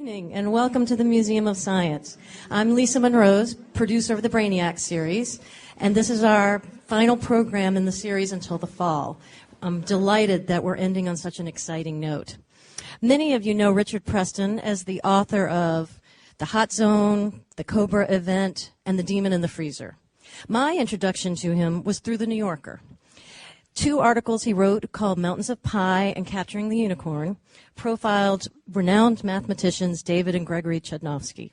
evening, and welcome to the Museum of Science. I'm Lisa Monrose, producer of the Brainiac series, and this is our final program in the series until the fall. I'm delighted that we're ending on such an exciting note. Many of you know Richard Preston as the author of The Hot Zone, The Cobra Event, and The Demon in the Freezer. My introduction to him was through The New Yorker. 2 articles he wrote called Mountains of Pi and Capturing the Unicorn profiled renowned mathematicians David and Gregory Chudnovsky.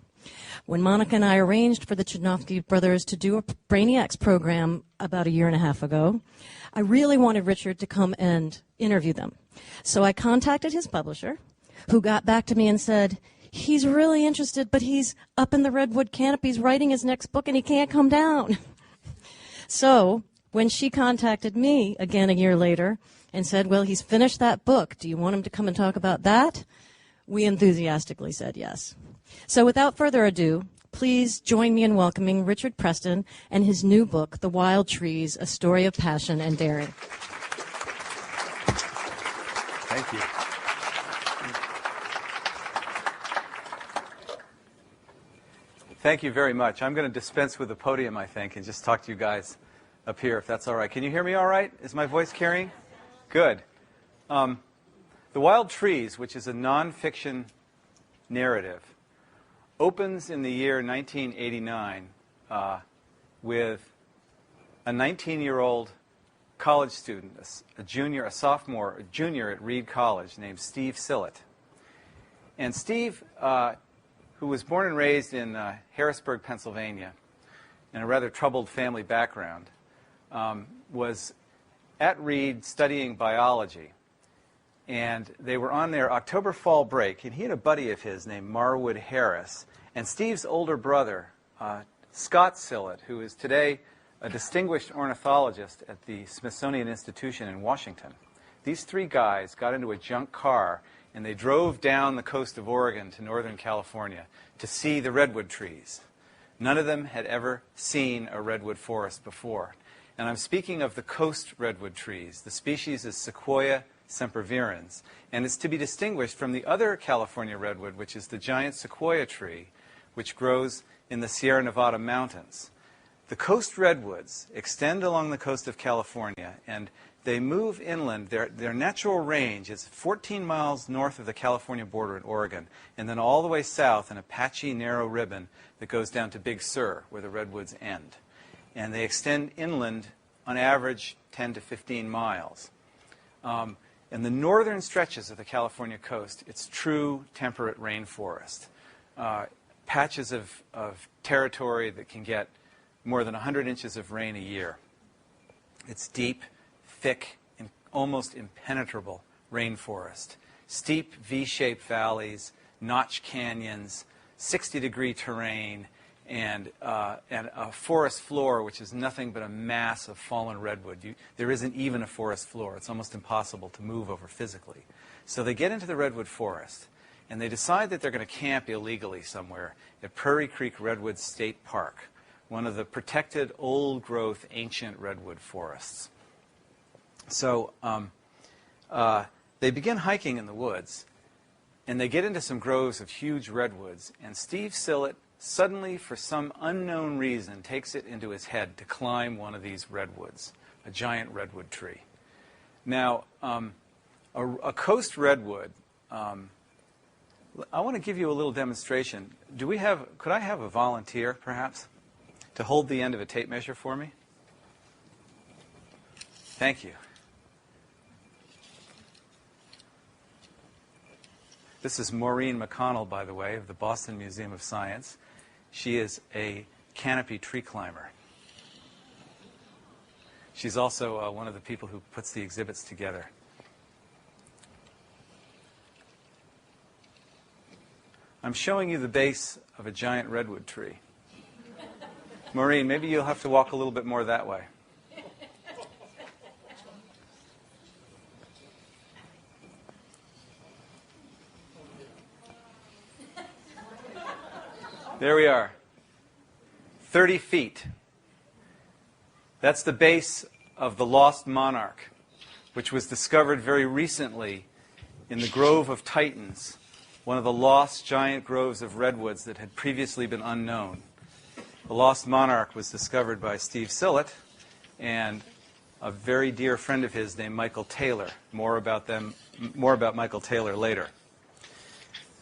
When Monica and I arranged for the Chudnovsky brothers to do a Brainiacs program about 1.5 years ago, I really wanted Richard to come and interview them. So I contacted his publisher, who got back to me and said, he's really interested, but he's up in the Redwood canopies writing his next book and he can't come down. So when she contacted me again 1 year later and said, well, he's finished that book, do you want him to come and talk about that? We enthusiastically said yes. So without further ado, please join me in welcoming Richard Preston and his new book, The Wild Trees, A Story of Passion and Daring. Thank you. Thank you very much. I'm going to dispense with the podium, I think, and just talk to you guys up here, if that's all right. Can you hear me all right? Is my voice carrying? Good. The Wild Trees, which is a nonfiction narrative, opens in the year 1989 with a 19-year-old college student, a junior at Reed College named Steve Sillett. And Steve, who was born and raised in Harrisburg, Pennsylvania, in a rather troubled family background, was at Reed studying biology. And they were on their October fall break, and he had a buddy of his named Marwood Harris. And Steve's older brother, Scott Sillett, who is today a distinguished ornithologist at the Smithsonian Institution in Washington. These 3 guys got into a junk car, and they drove down the coast of Oregon to Northern California to see the redwood trees. None of them had ever seen a redwood forest before. And I'm speaking of the coast redwood trees. The species is Sequoia sempervirens. And it's to be distinguished from the other California redwood, which is the giant sequoia tree, which grows in the Sierra Nevada mountains. The coast redwoods extend along the coast of California, and they move inland. Their natural range is 14 miles north of the California border in Oregon, and then all the way south in a patchy, narrow ribbon that goes down to Big Sur, where the redwoods end. And they extend inland, on average, 10 to 15 miles. In the northern stretches of the California coast, it's true temperate rainforest. Patches of territory that can get more than 100 inches of rain a year. It's deep, thick, and almost impenetrable rainforest. Steep V-shaped valleys, notch canyons, 60-degree terrain, and a forest floor which is nothing but a mass of fallen redwood. There isn't even a forest floor. It's almost impossible to move over physically. So they get into the redwood forest, and they decide that they're going to camp illegally somewhere at Prairie Creek Redwood State Park, one of the protected old-growth ancient redwood forests. So they begin hiking in the woods, and they get into some groves of huge redwoods, and Steve Sillett suddenly, for some unknown reason, takes it into his head to climb one of these redwoods, a giant redwood tree. Now, a coast redwood, I want to give you a little demonstration. Could I have a volunteer, perhaps, to hold the end of a tape measure for me? Thank you. This is Maureen McConnell, by the way, of the Boston Museum of Science. She is a canopy tree climber. She's also one of the people who puts the exhibits together. I'm showing you the base of a giant redwood tree. Maureen, maybe you'll have to walk a little bit more that way. There we are. 30 feet. That's the base of the lost monarch, which was discovered very recently in the Grove of Titans one of the lost giant groves of redwoods that had previously been unknown. The lost monarch was discovered by Steve Sillett and a very dear friend of his named Michael Taylor. More about Michael Taylor later.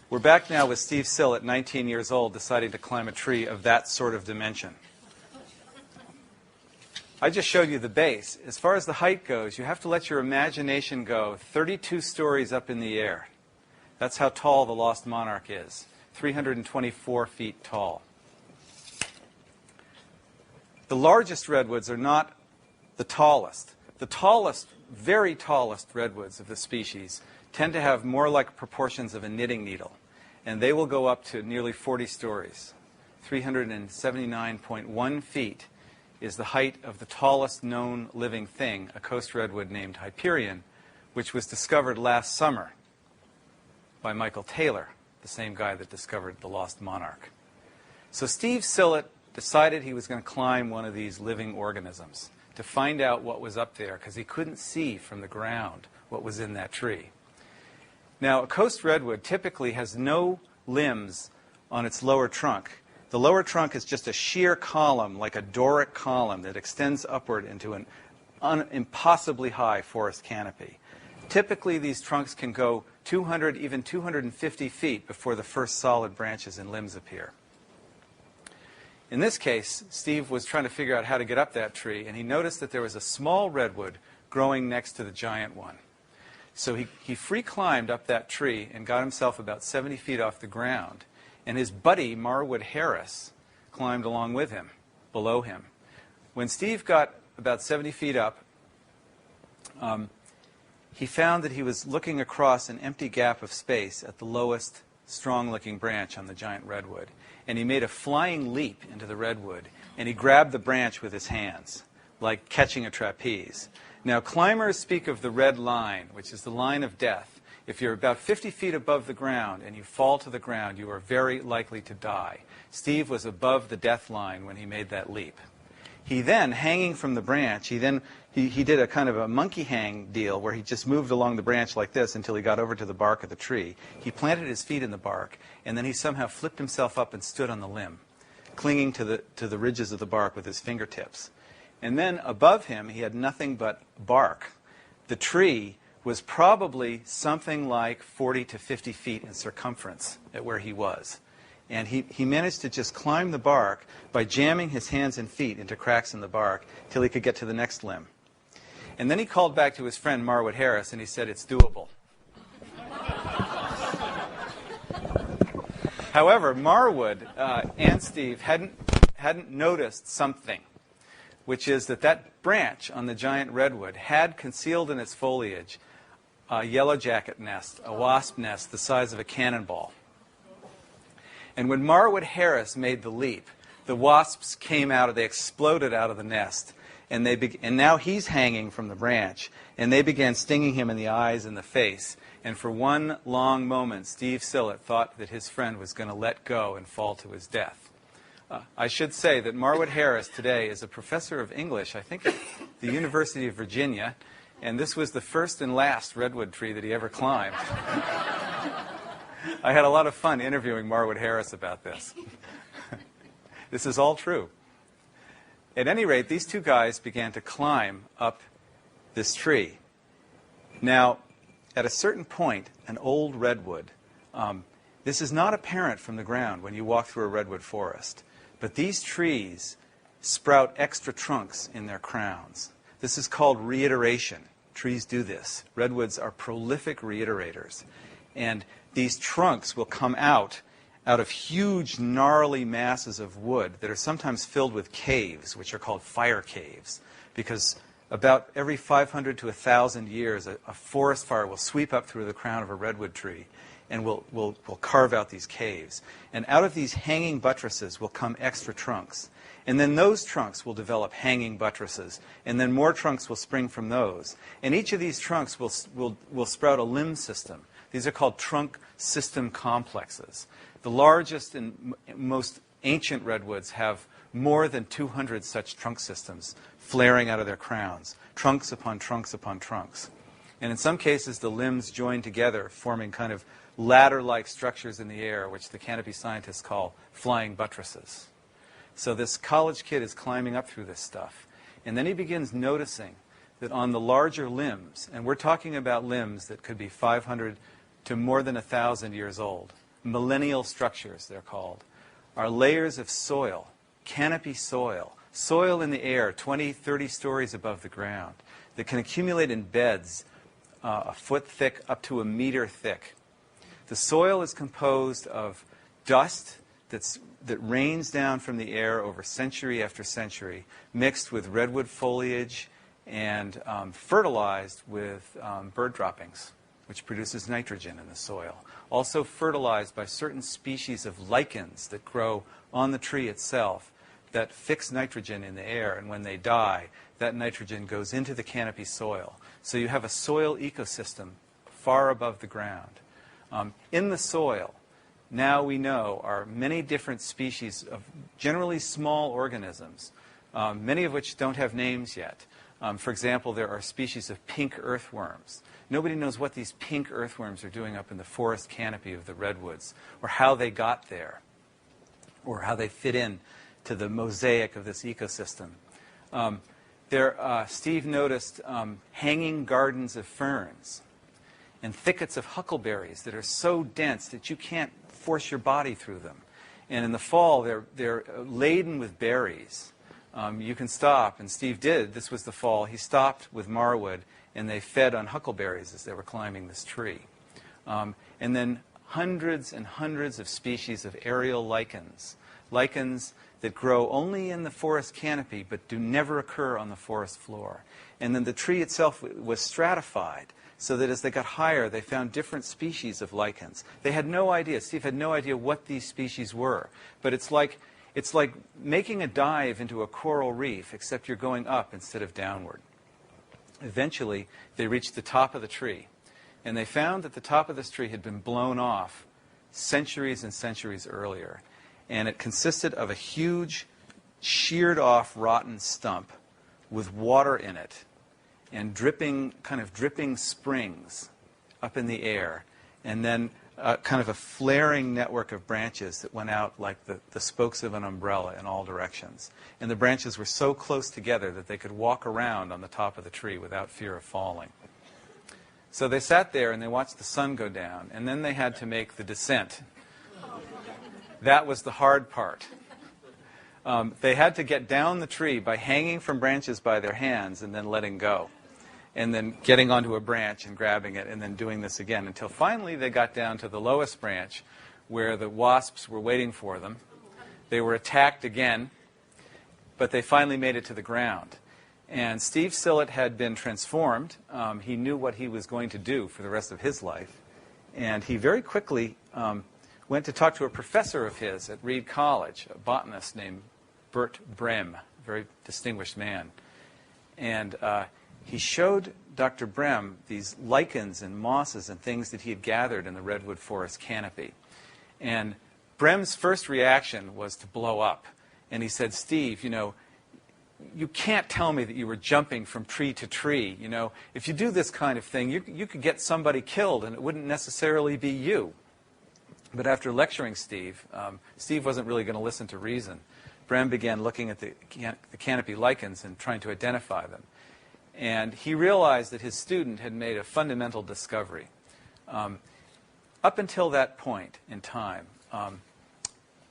We're back now with Steve Sillett, 19 years old, deciding to climb a tree of that sort of dimension. I just showed you the base. As far as the height goes, you have to let your imagination go 32 stories up in the air. That's how tall the lost monarch is, 324 feet tall. The largest redwoods are not the tallest. The tallest, very tallest redwoods of the species tend to have more like proportions of a knitting needle, and they will go up to nearly 40 stories. 379.1 feet is the height of the tallest known living thing, a coast redwood named Hyperion, which was discovered last summer by Michael Taylor, the same guy that discovered the lost monarch. So Steve Sillett decided he was going to climb one of these living organisms to find out what was up there, because he couldn't see from the ground what was in that tree. Now, a coast redwood typically has no limbs on its lower trunk. The lower trunk is just a sheer column, like a Doric column, that extends upward into an impossibly high forest canopy. Typically, these trunks can go 200, even 250 feet before the first solid branches and limbs appear. In this case, Steve was trying to figure out how to get up that tree, and he noticed that there was a small redwood growing next to the giant one. So he free climbed up that tree and got himself about 70 feet off the ground. And his buddy, Marwood Harris, climbed along with him, below him. When Steve got about 70 feet up, he found that he was looking across an empty gap of space at the lowest strong-looking branch on the giant redwood. And he made a flying leap into the redwood, and he grabbed the branch with his hands, like catching a trapeze. Now, climbers speak of the red line, which is the line of death. If you're about 50 feet above the ground and you fall to the ground, you are very likely to die. Steve was above the death line when he made that leap. He then, hanging from the branch, he did a kind of a monkey hang deal where he just moved along the branch like this until he got over to the bark of the tree. He planted his feet in the bark, and then he somehow flipped himself up and stood on the limb, clinging to the ridges of the bark with his fingertips. And then above him, he had nothing but bark. The tree was probably something like 40 to 50 feet in circumference at where he was. And he managed to just climb the bark by jamming his hands and feet into cracks in the bark till he could get to the next limb. And then he called back to his friend Marwood Harris, and he said, "It's doable." However, Marwood and Steve hadn't noticed something, which is that branch on the giant redwood had concealed in its foliage a yellow jacket nest, a wasp nest the size of a cannonball. And when Marwood Harris made the leap, the wasps came out, they exploded out of the nest, and now he's hanging from the branch, and they began stinging him in the eyes and the face. And for one long moment, Steve Sillett thought that his friend was going to let go and fall to his death. I should say that Marwood Harris today is a professor of English, I think, at the University of Virginia, and this was the first and last redwood tree that he ever climbed. I had a lot of fun interviewing Marwood Harris about this. This is all true. At any rate, these two guys began to climb up this tree. Now, at a certain point, an old redwood, this is not apparent from the ground when you walk through a redwood forest, but these trees sprout extra trunks in their crowns. This is called reiteration. Trees do this. Redwoods are prolific reiterators. And these trunks will come out of huge, gnarly masses of wood that are sometimes filled with caves, which are called fire caves, because about every 500 to 1,000 years, a forest fire will sweep up through the crown of a redwood tree and will carve out these caves. And out of these hanging buttresses will come extra trunks. And then those trunks will develop hanging buttresses. And then more trunks will spring from those. And each of these trunks will sprout a limb system. These are called trunk system complexes. The largest and most ancient redwoods have more than 200 such trunk systems flaring out of their crowns, trunks upon trunks upon trunks. And in some cases, the limbs join together, forming kind of ladder-like structures in the air, which the canopy scientists call flying buttresses. So this college kid is climbing up through this stuff. And then he begins noticing that on the larger limbs, and we're talking about limbs that could be 500 to more than 1,000 years old, millennial structures, they're called, are layers of soil, canopy soil, soil in the air 20, 30 stories above the ground that can accumulate in beds a foot thick up to a meter thick. The soil is composed of dust that rains down from the air over century after century, mixed with redwood foliage and fertilized with bird droppings, which produces nitrogen in the soil. Also fertilized by certain species of lichens that grow on the tree itself that fix nitrogen in the air, and when they die, that nitrogen goes into the canopy soil. So you have a soil ecosystem far above the ground. In the soil, now we know, are many different species of generally small organisms, many of which don't have names yet. For example, there are species of pink earthworms. Nobody knows what these pink earthworms are doing up in the forest canopy of the redwoods, or how they got there, or how they fit in to the mosaic of this ecosystem. Steve noticed hanging gardens of ferns and thickets of huckleberries that are so dense that you can't force your body through them. And in the fall, they're laden with berries. You can stop, and Steve did. This was the fall. He stopped with Marwood, and they fed on huckleberries as they were climbing this tree. And then hundreds and hundreds of species of aerial lichens, lichens that grow only in the forest canopy but do never occur on the forest floor. And then the tree itself was stratified so that as they got higher, they found different species of lichens. They had no idea, Steve had no idea what these species were. But it's like making a dive into a coral reef, except you're going up instead of downward. Eventually, they reached the top of the tree. And they found that the top of this tree had been blown off centuries and centuries earlier. And it consisted of a huge, sheared-off, rotten stump with water in it and kind of dripping springs up in the air, and then kind of a flaring network of branches that went out like the spokes of an umbrella in all directions. And the branches were so close together that they could walk around on the top of the tree without fear of falling. So they sat there and they watched the sun go down, and then they had to make the descent. That was the hard part. They had to get down the tree by hanging from branches by their hands and then letting go, and then getting onto a branch and grabbing it and then doing this again until finally they got down to the lowest branch where the wasps were waiting for them. They were attacked again, but they finally made it to the ground. And Steve Sillett had been transformed. He knew what he was going to do for the rest of his life. And he very quickly went to talk to a professor of his at Reed College, a botanist named Bert Brem, a very distinguished man. And he showed Dr. Brem these lichens and mosses and things that he had gathered in the redwood forest canopy. And Brem's first reaction was to blow up. And he said, Steve, you can't tell me that you were jumping from tree to tree. If you do this kind of thing, you could get somebody killed, and it wouldn't necessarily be you. But after lecturing Steve, Steve wasn't really going to listen to reason. Brem began looking at the canopy lichens and trying to identify them. And he realized that his student had made a fundamental discovery. Up until that point in time,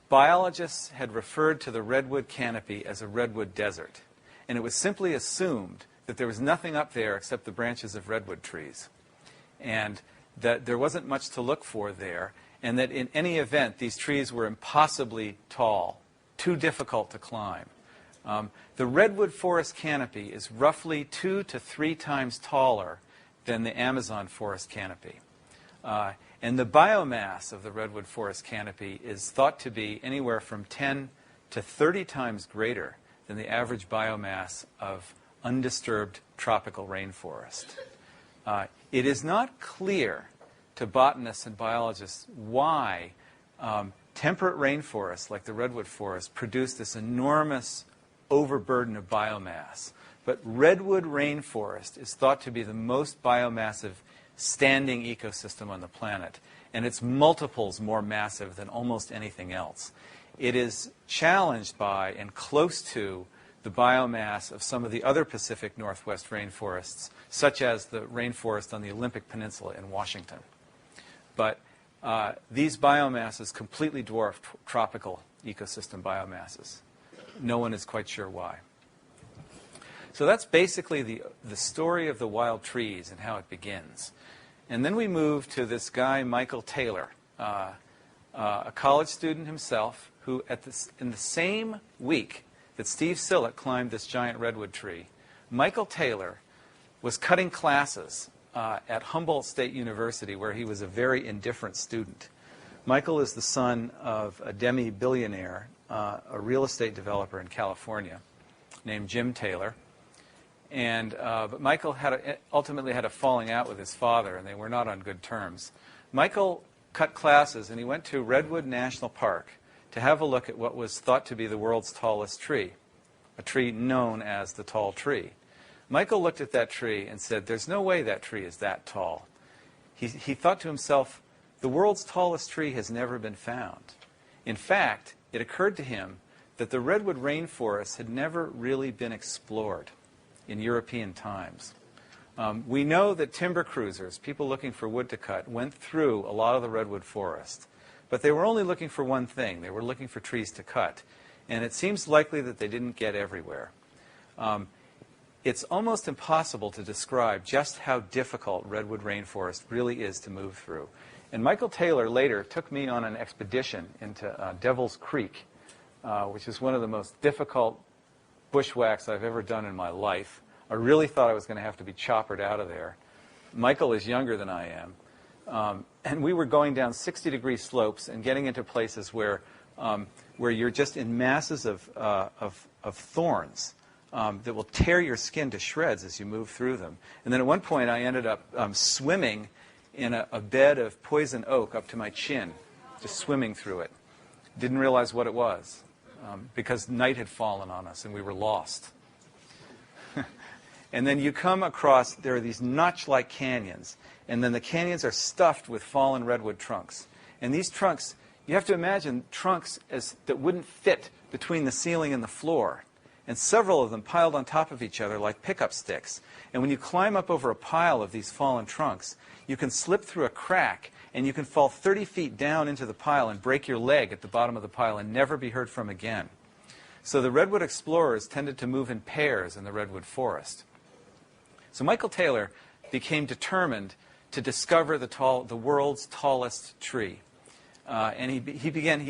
biologists had referred to the redwood canopy as a redwood desert. And it was simply assumed that there was nothing up there except the branches of redwood trees. And that there wasn't much to look for there. And that in any event, these trees were impossibly tall, too difficult to climb. The redwood forest canopy is roughly 2 to 3 times taller than the Amazon forest canopy. And the biomass of the redwood forest canopy is thought to be anywhere from 10 to 30 times greater than the average biomass of undisturbed tropical rainforest. It is not clear to botanists and biologists why temperate rainforests like the redwood forest produce this enormous overburden of biomass. but redwood rainforest is thought to be the most biomassive standing ecosystem on the planet, and it's multiples more massive than almost anything else. It is challenged by and close to the biomass of some of the other Pacific Northwest rainforests, such as the rainforest on the Olympic Peninsula in Washington. But these biomasses completely dwarf tropical ecosystem biomasses. No one is quite sure why. So that's basically the story of the wild trees and how it begins. And then we move to this guy, Michael Taylor, a college student himself, who in the same week that Steve Sillett climbed this giant redwood tree, Michael Taylor was cutting classes at Humboldt State University, where he was a very indifferent student. Michael is the son of a demi-billionaire, a real estate developer in California named Jim Taylor. But Michael ultimately had a falling out with his father, and they were not on good terms. Michael cut classes, and he went to Redwood National Park to have a look at what was thought to be the world's tallest tree, a tree known as the tall tree. Michael looked at that tree and said, there's no way that tree is that tall. He thought to himself, the world's tallest tree has never been found. In fact, it occurred to him that the redwood rainforest had never really been explored in European times. We know that timber cruisers, people looking for wood to cut, went through a lot of the redwood forest. But they were only looking for one thing. They were looking for trees to cut. And it seems likely that they didn't get everywhere. It's almost impossible to describe just how difficult redwood rainforest really is to move through. And Michael Taylor later took me on an expedition into Devil's Creek, which is one of the most difficult bushwhacks I've ever done in my life. I really thought I was going to have to be choppered out of there. Michael is younger than I am. And we were going down 60-degree slopes and getting into places where you're just in masses of thorns that will tear your skin to shreds as you move through them. And then at one point I ended up swimming in a bed of poison oak up to my chin, just swimming through it. Didn't realize what it was because night had fallen on us and we were lost. And then you come across, there are these notch-like canyons. And then the canyons are stuffed with fallen redwood trunks. And these trunks, you have to imagine trunks that wouldn't fit between the ceiling and the floor. And several of them piled on top of each other like pickup sticks. And when you climb up over a pile of these fallen trunks, you can slip through a crack and you can fall 30 feet down into the pile and break your leg at the bottom of the pile and never be heard from again. So the redwood explorers tended to move in pairs in the redwood forest. So Michael Taylor became determined to discover the world's tallest tree. And he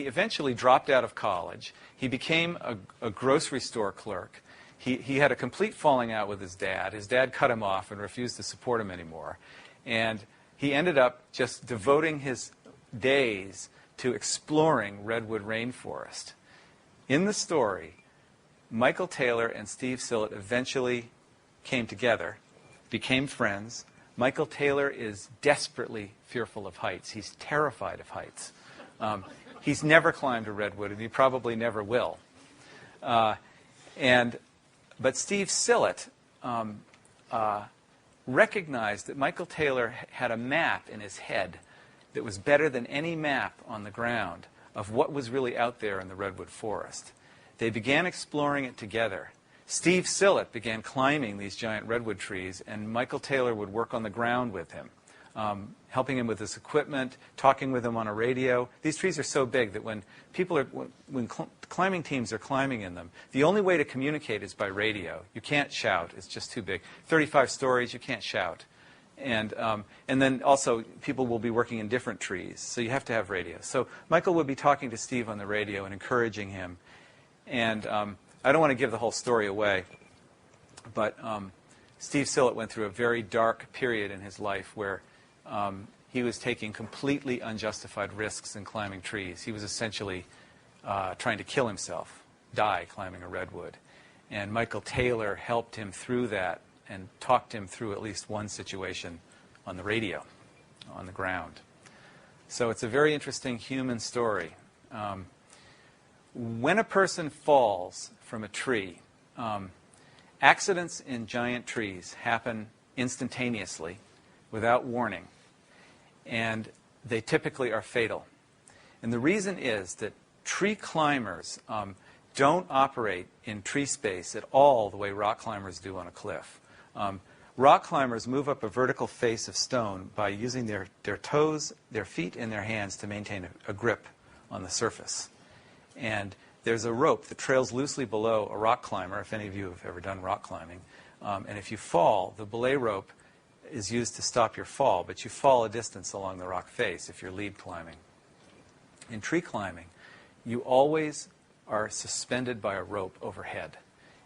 eventually dropped out of college. He became a grocery store clerk. He had a complete falling out with his dad. His dad cut him off and refused to support him anymore. And he ended up just devoting his days to exploring redwood rainforest. In the story, Michael Taylor and Steve Sillett eventually came together, became friends. Michael Taylor is desperately fearful of heights. He's terrified of heights. He's never climbed a redwood, and he probably never will. But Steve Sillett recognized that Michael Taylor had a map in his head that was better than any map on the ground of what was really out there in the redwood forest. They began exploring it together. Steve Sillett began climbing these giant redwood trees, and Michael Taylor would work on the ground with him, helping him with his equipment, talking with him on a radio. These trees are so big that when climbing teams are climbing in them, the only way to communicate is by radio. You can't shout. It's just too big. 35 stories, you can't shout. And then also, people will be working in different trees, so you have to have radio. So Michael would be talking to Steve on the radio and encouraging him. And I don't want to give the whole story away, but Steve Sillett went through a very dark period in his life where he was taking completely unjustified risks in climbing trees. He was essentially trying to kill himself, die climbing a redwood. And Michael Taylor helped him through that and talked him through at least one situation on the radio, on the ground. So it's a very interesting human story. When a person falls from a tree, Accidents in giant trees happen instantaneously, without warning, and they typically are fatal. And the reason is that tree climbers don't operate in tree space at all the way rock climbers do on a cliff. Rock climbers move up a vertical face of stone by using their toes, their feet, and their hands to maintain a grip on the surface. And there's a rope that trails loosely below a rock climber, if any of you have ever done rock climbing. And if you fall, the belay rope is used to stop your fall, but you fall a distance along the rock face if you're lead climbing. In tree climbing, you always are suspended by a rope overhead,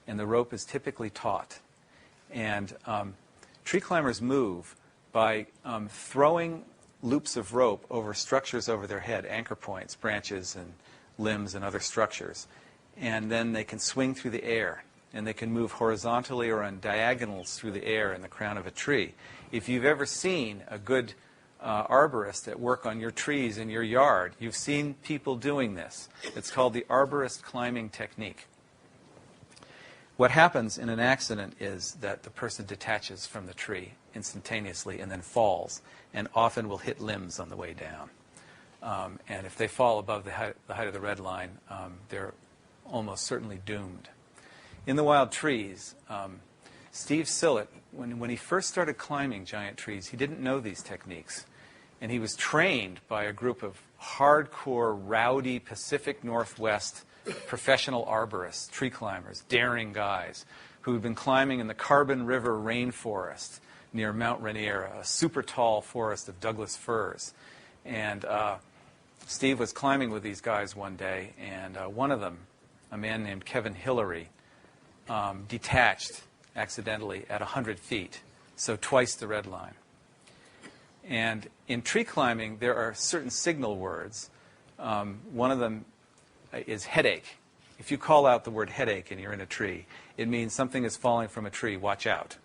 and the rope is typically taut. And tree climbers move by throwing loops of rope over structures over their head, anchor points, branches, and limbs and other structures. And then they can swing through the air, and they can move horizontally or on diagonals through the air in the crown of a tree. If you've ever seen a good arborist at work on your trees in your yard, you've seen people doing this. It's called the arborist climbing technique. What happens in an accident is that the person detaches from the tree instantaneously and then falls, and often will hit limbs on the way down. And if they fall above the height of the red line, they're almost certainly doomed. In the wild trees, Steve Sillett, when he first started climbing giant trees, he didn't know these techniques. And he was trained by a group of hardcore, rowdy Pacific Northwest professional arborists, tree climbers, daring guys who had been climbing in the Carbon River rainforest near Mount Rainier, a super tall forest of Douglas firs. And Steve was climbing with these guys one day, and one of them, a man named Kevin Hillary, detached accidentally at 100 feet, so twice the red line. And in tree climbing, there are certain signal words. One of them is headache. If you call out the word headache and you're in a tree, it means something is falling from a tree. Watch out.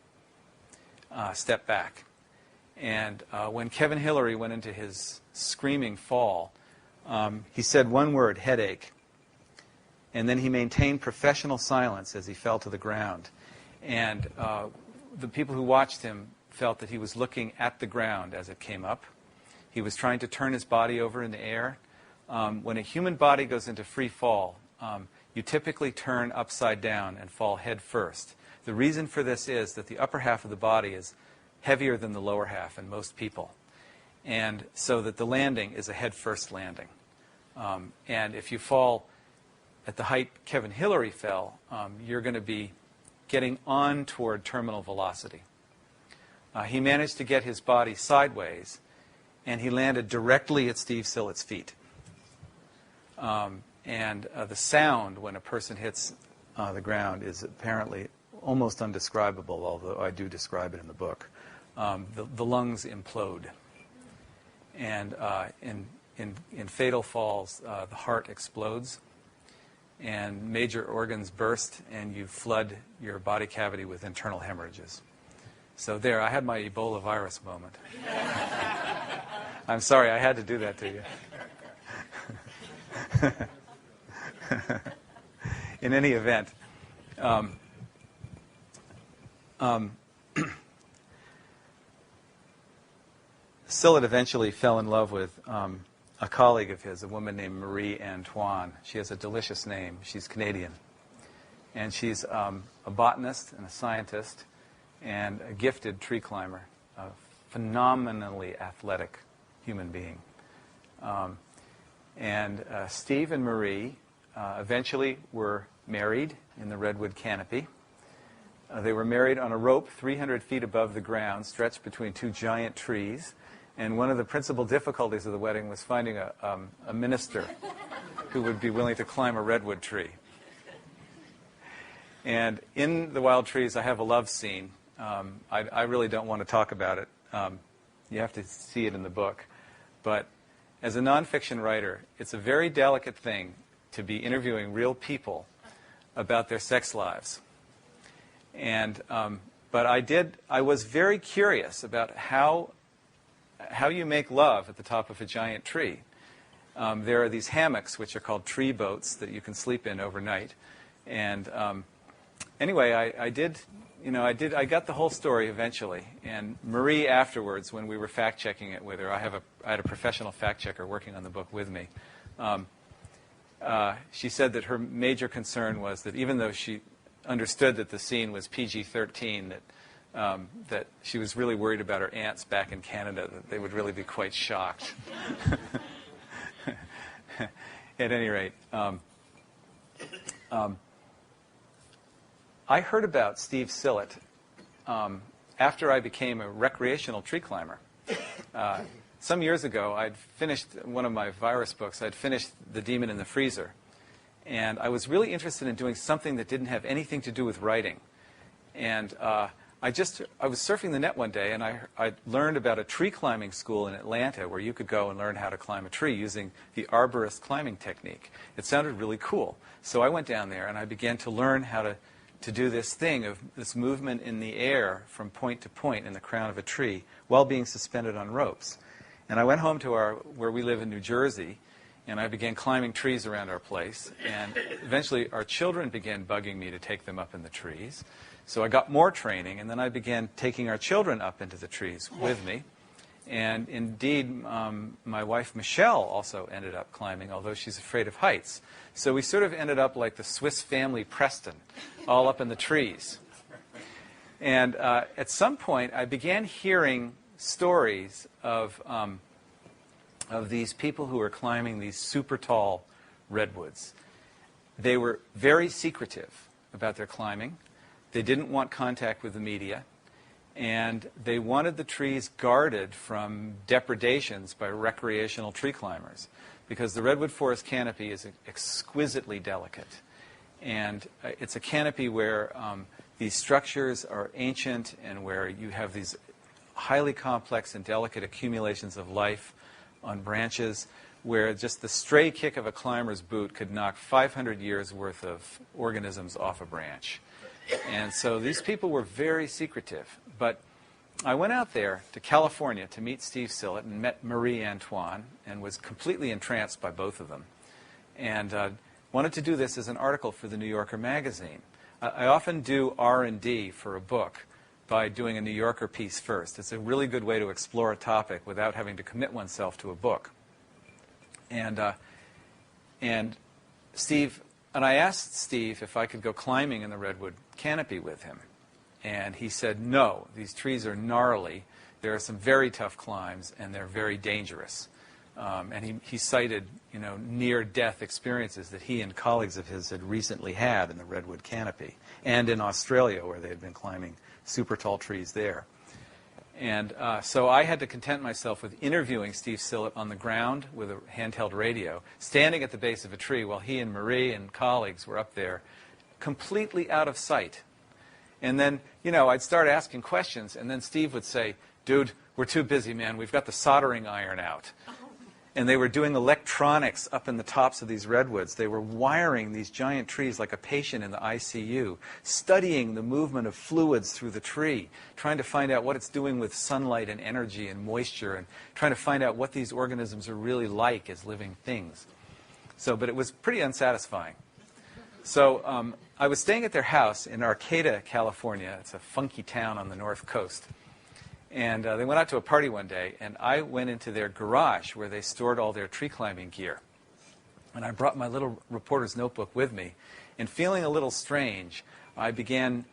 Step back. And when Kevin Hillary went into his screaming fall, he said one word, headache. And then he maintained professional silence as he fell to the ground. And the people who watched him felt that he was looking at the ground as it came up. He was trying to turn his body over in the air. When a human body goes into free fall, you typically turn upside down and fall head first. The reason for this is that the upper half of the body is heavier than the lower half in most people. And so that the landing is a head first landing. And if you fall at the height Kevin Hillary fell, you're going to be getting on toward terminal velocity. He managed to get his body sideways, and he landed directly at Steve Sillett's feet. And the sound when a person hits the ground is apparently almost undescribable, although I do describe it in the book. The lungs implode. And in fatal falls, the heart explodes, and major organs burst, and you flood your body cavity with internal hemorrhages. So there, I had my Ebola virus moment. I'm sorry, I had to do that to you. In any event, Sillett eventually fell in love with a colleague of his, a woman named Marie Antoine. She has a delicious name. She's Canadian. And she's a botanist and a scientist and a gifted tree climber, a phenomenally athletic human being. And Steve and Marie eventually were married in the Redwood canopy. They were married on a rope 300 feet above the ground, stretched between two giant trees. And one of the principal difficulties of the wedding was finding a minister who would be willing to climb a redwood tree. And in the wild trees, I have a love scene. I really don't want to talk about it. You have to see it in the book. But as a nonfiction writer, it's a very delicate thing to be interviewing real people about their sex lives. And but I was very curious about how you make love at the top of a giant tree. There are these hammocks, which are called tree boats, that you can sleep in overnight. And anyway, I did, I got the whole story eventually. And Marie afterwards, when we were fact-checking it with her, I had a professional fact-checker working on the book with me. She said that her major concern was that even though she understood that the scene was PG-13, that she was really worried about her aunts back in Canada, that they would really be quite shocked. At any rate, I heard about Steve Sillett after I became a recreational tree climber. Some years ago, I'd finished one of my virus books. I'd finished The Demon in the Freezer. And I was really interested in doing something that didn't have anything to do with writing. And I was surfing the net one day, and I learned about a tree climbing school in Atlanta where you could go and learn how to climb a tree using the arborist climbing technique. It sounded really cool. So I went down there, and I began to learn how to do this thing of this movement in the air from point to point in the crown of a tree while being suspended on ropes. And I went home to where we live in New Jersey, and I began climbing trees around our place. And eventually, our children began bugging me to take them up in the trees. So I got more training, and then I began taking our children up into the trees with me. And indeed, my wife, Michelle, also ended up climbing, although she's afraid of heights. So we sort of ended up like the Swiss family Preston, all up in the trees. And at some point, I began hearing stories of these people who were climbing these super tall redwoods. They were very secretive about their climbing. They didn't want contact with the media. And they wanted the trees guarded from depredations by recreational tree climbers, because the redwood forest canopy is exquisitely delicate. And it's a canopy where these structures are ancient and where you have these highly complex and delicate accumulations of life on branches, where just the stray kick of a climber's boot could knock 500 years worth of organisms off a branch. And so these people were very secretive. But I went out there to California to meet Steve Sillett and met Marie Antoine and was completely entranced by both of them. And wanted to do this as an article for the New Yorker magazine. I often do R&D for a book by doing a New Yorker piece first. It's a really good way to explore a topic without having to commit oneself to a book. And I asked Steve if I could go climbing in the redwood canopy with him. And he said, no, these trees are gnarly. There are some very tough climbs, and they're very dangerous. And he cited, near-death experiences that he and colleagues of his had recently had in the redwood canopy, and in Australia, where they had been climbing super tall trees there. And so I had to content myself with interviewing Steve Sillett on the ground with a handheld radio, standing at the base of a tree while he and Marie and colleagues were up there, completely out of sight. And then, I'd start asking questions, and then Steve would say, dude, we're too busy, man. We've got the soldering iron out. And they were doing electronics up in the tops of these redwoods. They were wiring these giant trees like a patient in the ICU, studying the movement of fluids through the tree, trying to find out what it's doing with sunlight and energy and moisture, and trying to find out what these organisms are really like as living things. But it was pretty unsatisfying. So I was staying at their house in Arcata, California. It's a funky town on the North Coast. And they went out to a party one day, and I went into their garage where they stored all their tree climbing gear. And I brought my little reporter's notebook with me. And feeling a little strange, I began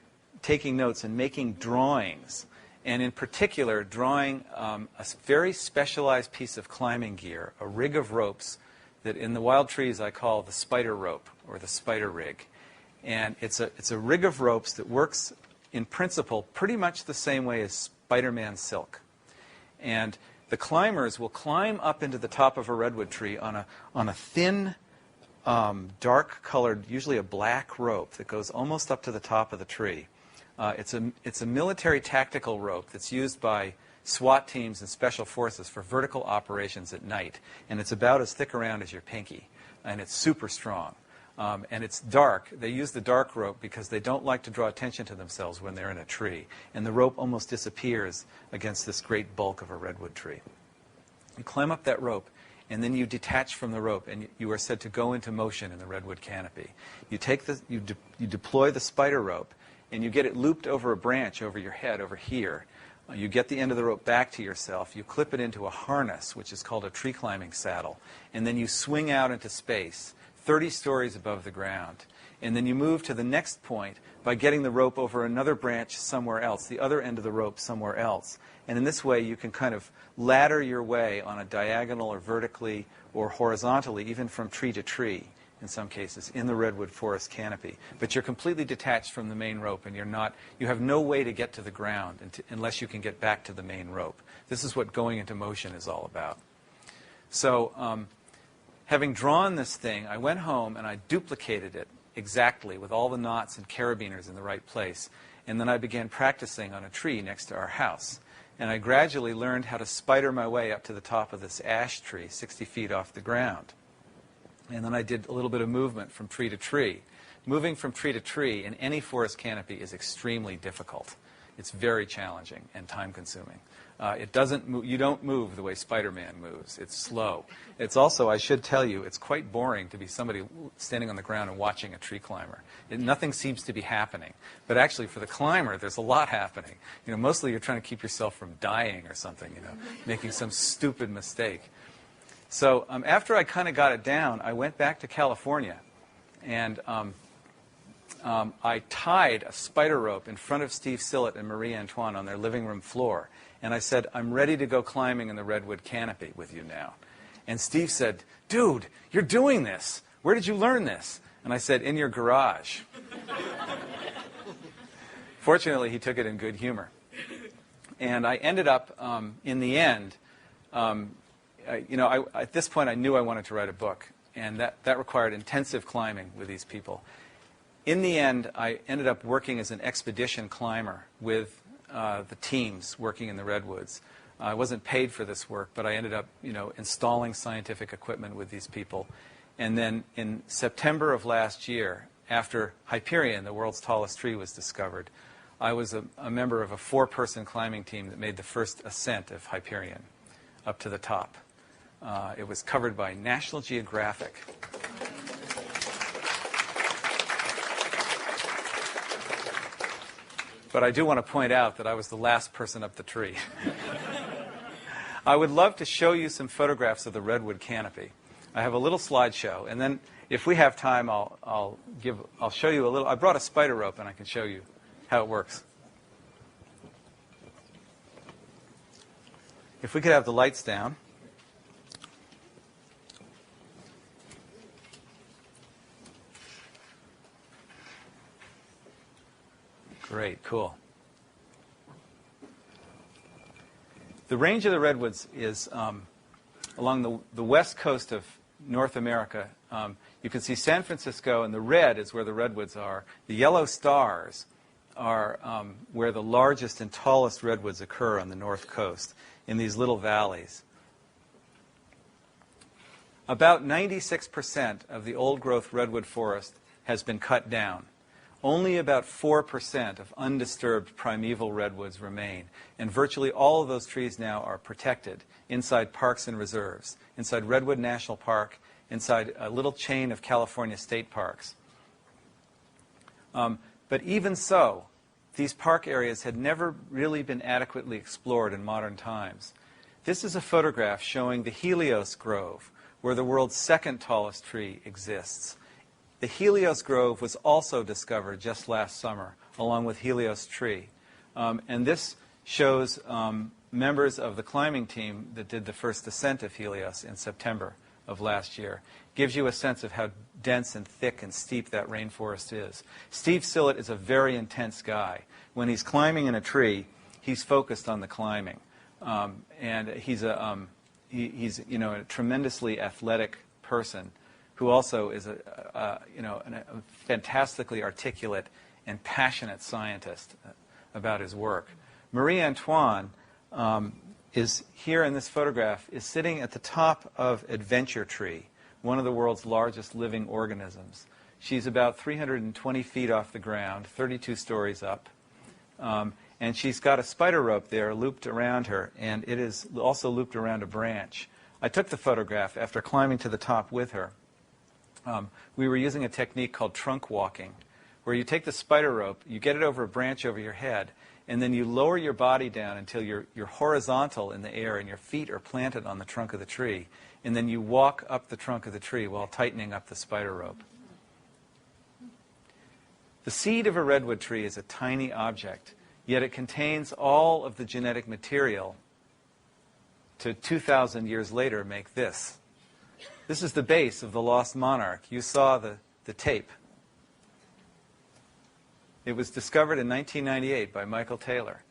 taking notes and making drawings. And in particular, drawing a very specialized piece of climbing gear, a rig of ropes that in the wild trees I call the spider rope, or the spider rig. And it's a rig of ropes that works, in principle, pretty much the same way as Spider-Man silk. And the climbers will climb up into the top of a redwood tree on a thin, dark-colored, usually a black rope that goes almost up to the top of the tree. It's a military tactical rope that's used by SWAT teams and special forces for vertical operations at night. And it's about as thick around as your pinky. And it's super strong. And it's dark. They use the dark rope because they don't like to draw attention to themselves when they're in a tree. And the rope almost disappears against this great bulk of a redwood tree. You climb up that rope, and then you detach from the rope, and you are said to go into motion in the redwood canopy. You deploy the spider rope, and you get it looped over a branch over your head over here. You get the end of the rope back to yourself. You clip it into a harness, which is called a tree climbing saddle, and then you swing out into space, 30 stories above the ground. And then you move to the next point by getting the rope over another branch somewhere else, the other end of the rope somewhere else. And in this way, you can kind of ladder your way on a diagonal or vertically or horizontally, even from tree to tree, in some cases, in the redwood forest canopy. But you're completely detached from the main rope, and you have no way to get to the ground unless you can get back to the main rope. This is what going into motion is all about. So having drawn this thing, I went home and I duplicated it exactly with all the knots and carabiners in the right place. And then I began practicing on a tree next to our house. And I gradually learned how to spider my way up to the top of this ash tree, 60 feet off the ground. And then I did a little bit of movement from tree to tree. Moving from tree to tree in any forest canopy is extremely difficult. It's very challenging and time-consuming. You don't move the way Spider-Man moves. It's slow. It's also, I should tell you, it's quite boring to be somebody standing on the ground and watching a tree climber. Nothing seems to be happening. But actually, for the climber, there's a lot happening. Mostly you're trying to keep yourself from dying or something, making some stupid mistake. So after I kind of got it down, I went back to California, and I tied a spider rope in front of Steve Sillett and Marie Antoine on their living room floor. And I said, I'm ready to go climbing in the redwood canopy with you now. And Steve said, dude, you're doing this. Where did you learn this? And I said, in your garage. Fortunately, he took it in good humor. And I ended up, in the end, at this point I knew I wanted to write a book. And that required intensive climbing with these people. In the end, I ended up working as an expedition climber with the teams working in the redwoods. I wasn't paid for this work, but I ended up, installing scientific equipment with these people. And then in September of last year, after Hyperion, the world's tallest tree, was discovered, I was a member of a 4-person climbing team that made the first ascent of Hyperion up to the top. It was covered by National Geographic. But I do want to point out that I was the last person up the tree. I would love to show you some photographs of the redwood canopy. I have a little slideshow, and then if we have time, I'll show you a little. I brought a spider rope, and I can show you how it works. If we could have the lights down. Great, cool. The range of the redwoods is along the west coast of North America. You can see San Francisco, and the red is where the redwoods are. The yellow stars are where the largest and tallest redwoods occur on the north coast, in these little valleys. About 96% of the old-growth redwood forest has been cut down. Only about 4% of undisturbed primeval redwoods remain, and virtually all of those trees now are protected inside parks and reserves, inside Redwood National Park, inside a little chain of California state parks. But even so, these park areas had never really been adequately explored in modern times. This is a photograph showing the Helios Grove, where the world's second tallest tree exists. The Helios Grove was also discovered just last summer, along with Helios Tree. And this shows members of the climbing team that did the first ascent of Helios in September of last year. Gives you a sense of how dense and thick and steep that rainforest is. Steve Sillett is a very intense guy. When he's climbing in a tree, he's focused on the climbing. And he's a tremendously athletic person who also is a fantastically articulate and passionate scientist about his work. Marie Antoine is here in this photograph, is sitting at the top of Adventure Tree, one of the world's largest living organisms. She's about 320 feet off the ground, 32 stories up. And she's got a spider rope there looped around her, and it is also looped around a branch. I took the photograph after climbing to the top with her. We were using a technique called trunk walking, where you take the spider rope, you get it over a branch over your head, and then you lower your body down until you're horizontal in the air and your feet are planted on the trunk of the tree, and then you walk up the trunk of the tree while tightening up the spider rope. The seed of a redwood tree is a tiny object, yet it contains all of the genetic material to 2,000 years later make this. This is the base of the Lost Monarch. You saw the tape. It was discovered in 1998 by Michael Taylor.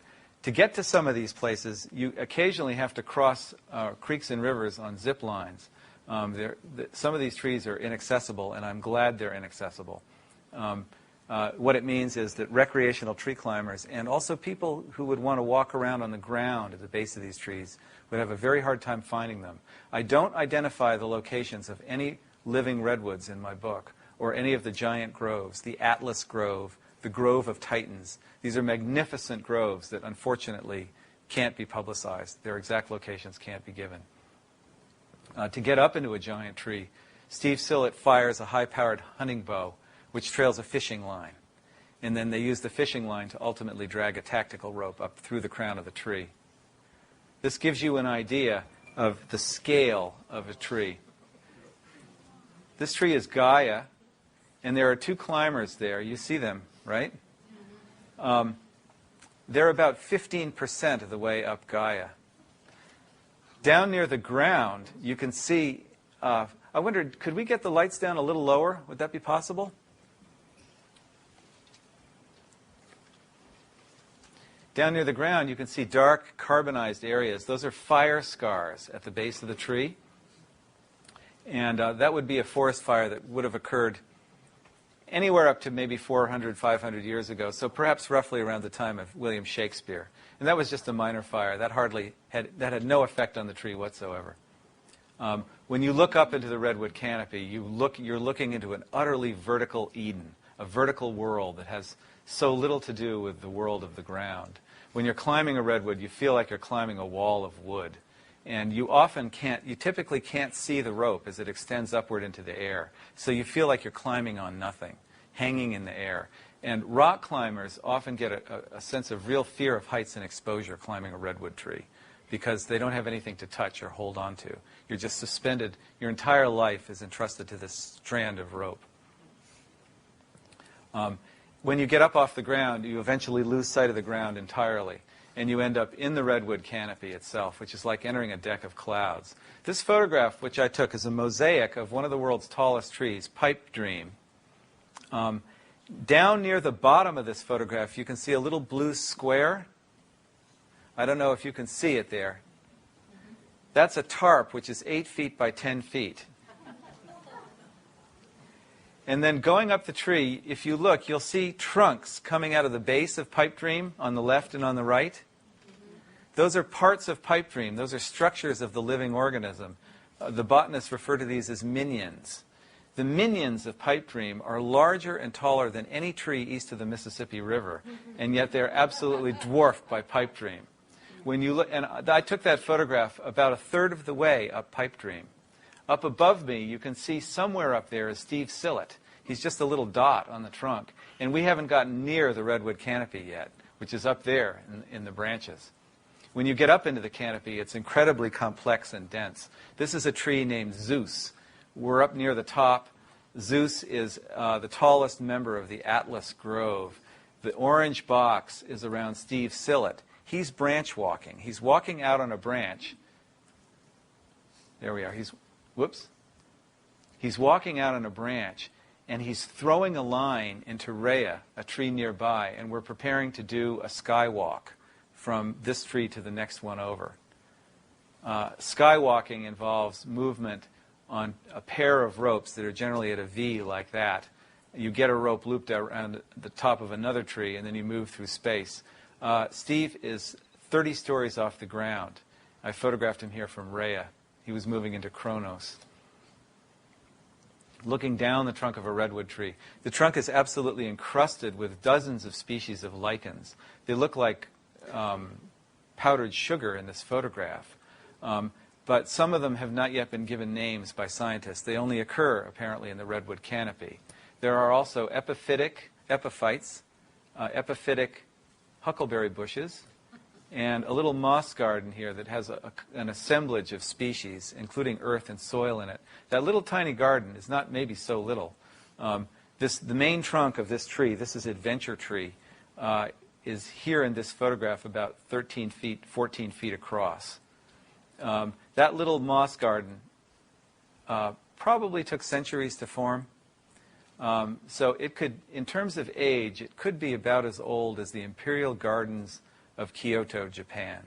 To get to some of these places, you occasionally have to cross creeks and rivers on zip lines. Some of these trees are inaccessible, and I'm glad they're inaccessible. What it means is that recreational tree climbers and also people who would want to walk around on the ground at the base of these trees would have a very hard time finding them. I don't identify the locations of any living redwoods in my book or any of the giant groves, the Atlas Grove, the Grove of Titans. These are magnificent groves that unfortunately can't be publicized. Their exact locations can't be given. To get up into a giant tree, Steve Sillett fires a high-powered hunting bow which trails a fishing line. And then they use the fishing line to ultimately drag a tactical rope up through the crown of the tree. This gives you an idea of the scale of a tree. This tree is Gaia, and there are two climbers there. You see them, right? They're about 15% of the way up Gaia. Down near the ground, you can see, I wondered, could we get the lights down a little lower? Would that be possible? Down near the ground, you can see dark carbonized areas. Those are fire scars at the base of the tree. And that would be a forest fire that would have occurred anywhere up to maybe 400, 500 years ago, so perhaps roughly around the time of William Shakespeare. And that was just a minor fire. That had no effect on the tree whatsoever. When you look up into the redwood canopy, you're looking into an utterly vertical Eden, a vertical world that has so little to do with the world of the ground. When you're climbing a redwood, you feel like you're climbing a wall of wood. And you typically can't see the rope as it extends upward into the air. So you feel like you're climbing on nothing, hanging in the air. And rock climbers often get a sense of real fear of heights and exposure climbing a redwood tree because they don't have anything to touch or hold on to. You're just suspended. Your entire life is entrusted to this strand of rope. When you get up off the ground, you eventually lose sight of the ground entirely. And you end up in the redwood canopy itself, which is like entering a deck of clouds. This photograph, which I took, is a mosaic of one of the world's tallest trees, Pipe Dream. Down near the bottom of this photograph, you can see a little blue square. I don't know if you can see it there. That's a tarp, which is 8 feet by 10 feet. And then going up the tree, if you look, you'll see trunks coming out of the base of Pipe Dream on the left and on the right. Those are parts of Pipe Dream. Those are structures of the living organism. The botanists refer to these as minions. The minions of Pipe Dream are larger and taller than any tree east of the Mississippi River, and yet they're absolutely dwarfed by Pipe Dream. When you look, and I took that photograph about a third of the way up Pipe Dream. Up above me, you can see somewhere up there is Steve Sillett. He's just a little dot on the trunk. And we haven't gotten near the redwood canopy yet, which is up there in the branches. When you get up into the canopy, it's incredibly complex and dense. This is a tree named Zeus. We're up near the top. Zeus is the tallest member of the Atlas Grove. The orange box is around Steve Sillett. He's branch walking. He's walking out on a branch. There we are. He's walking out on a branch, and he's throwing a line into Rhea, a tree nearby, and we're preparing to do a skywalk from this tree to the next one over. Skywalking involves movement on a pair of ropes that are generally at a V like that. You get a rope looped around the top of another tree, and then you move through space. Steve is 30 stories off the ground. I photographed him here from Rhea. He was moving into Kronos. Looking down the trunk of a redwood tree. The trunk is absolutely encrusted with dozens of species of lichens. They look like powdered sugar in this photograph. But some of them have not yet been given names by scientists. They only occur, apparently, in the redwood canopy. There are also epiphytic, epiphytes, epiphytic huckleberry bushes, and a little moss garden here that has an assemblage of species, including earth and soil in it. That little tiny garden is not maybe so little. The main trunk of this tree, this is Adventure Tree, is here in this photograph about 13 feet, 14 feet across. That little moss garden probably took centuries to form. So it could, in terms of age, it could be about as old as the imperial gardens of Kyoto, Japan.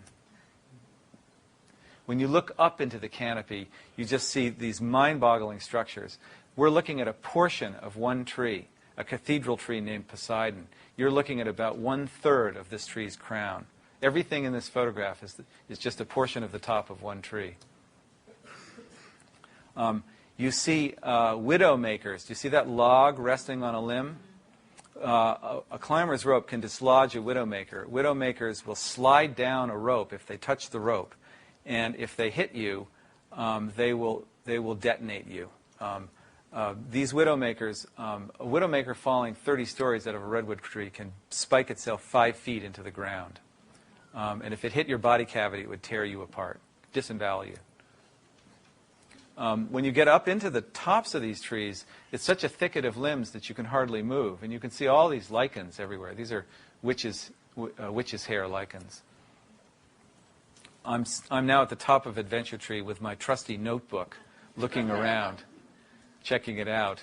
When you look up into the canopy, you just see these mind-boggling structures. We're looking at a portion of one tree, a cathedral tree named Poseidon. You're looking at about 1/3 of this tree's crown. Everything in this photograph is just a portion of the top of one tree. You see widow makers. Do you see that log resting on a limb? A climber's rope can dislodge a widow maker. Widow makers will slide down a rope if they touch the rope, and if they hit you, they will detonate you. These widow makers, a widow maker falling 30 stories out of a redwood tree can spike itself 5 feet into the ground. And if it hit your body cavity, it would tear you apart, disembowel you. When you get up into the tops of these trees, it's such a thicket of limbs that you can hardly move. And you can see all these lichens everywhere. These are witch's hair lichens. I'm now at the top of Adventure Tree with my trusty notebook, looking around, checking it out.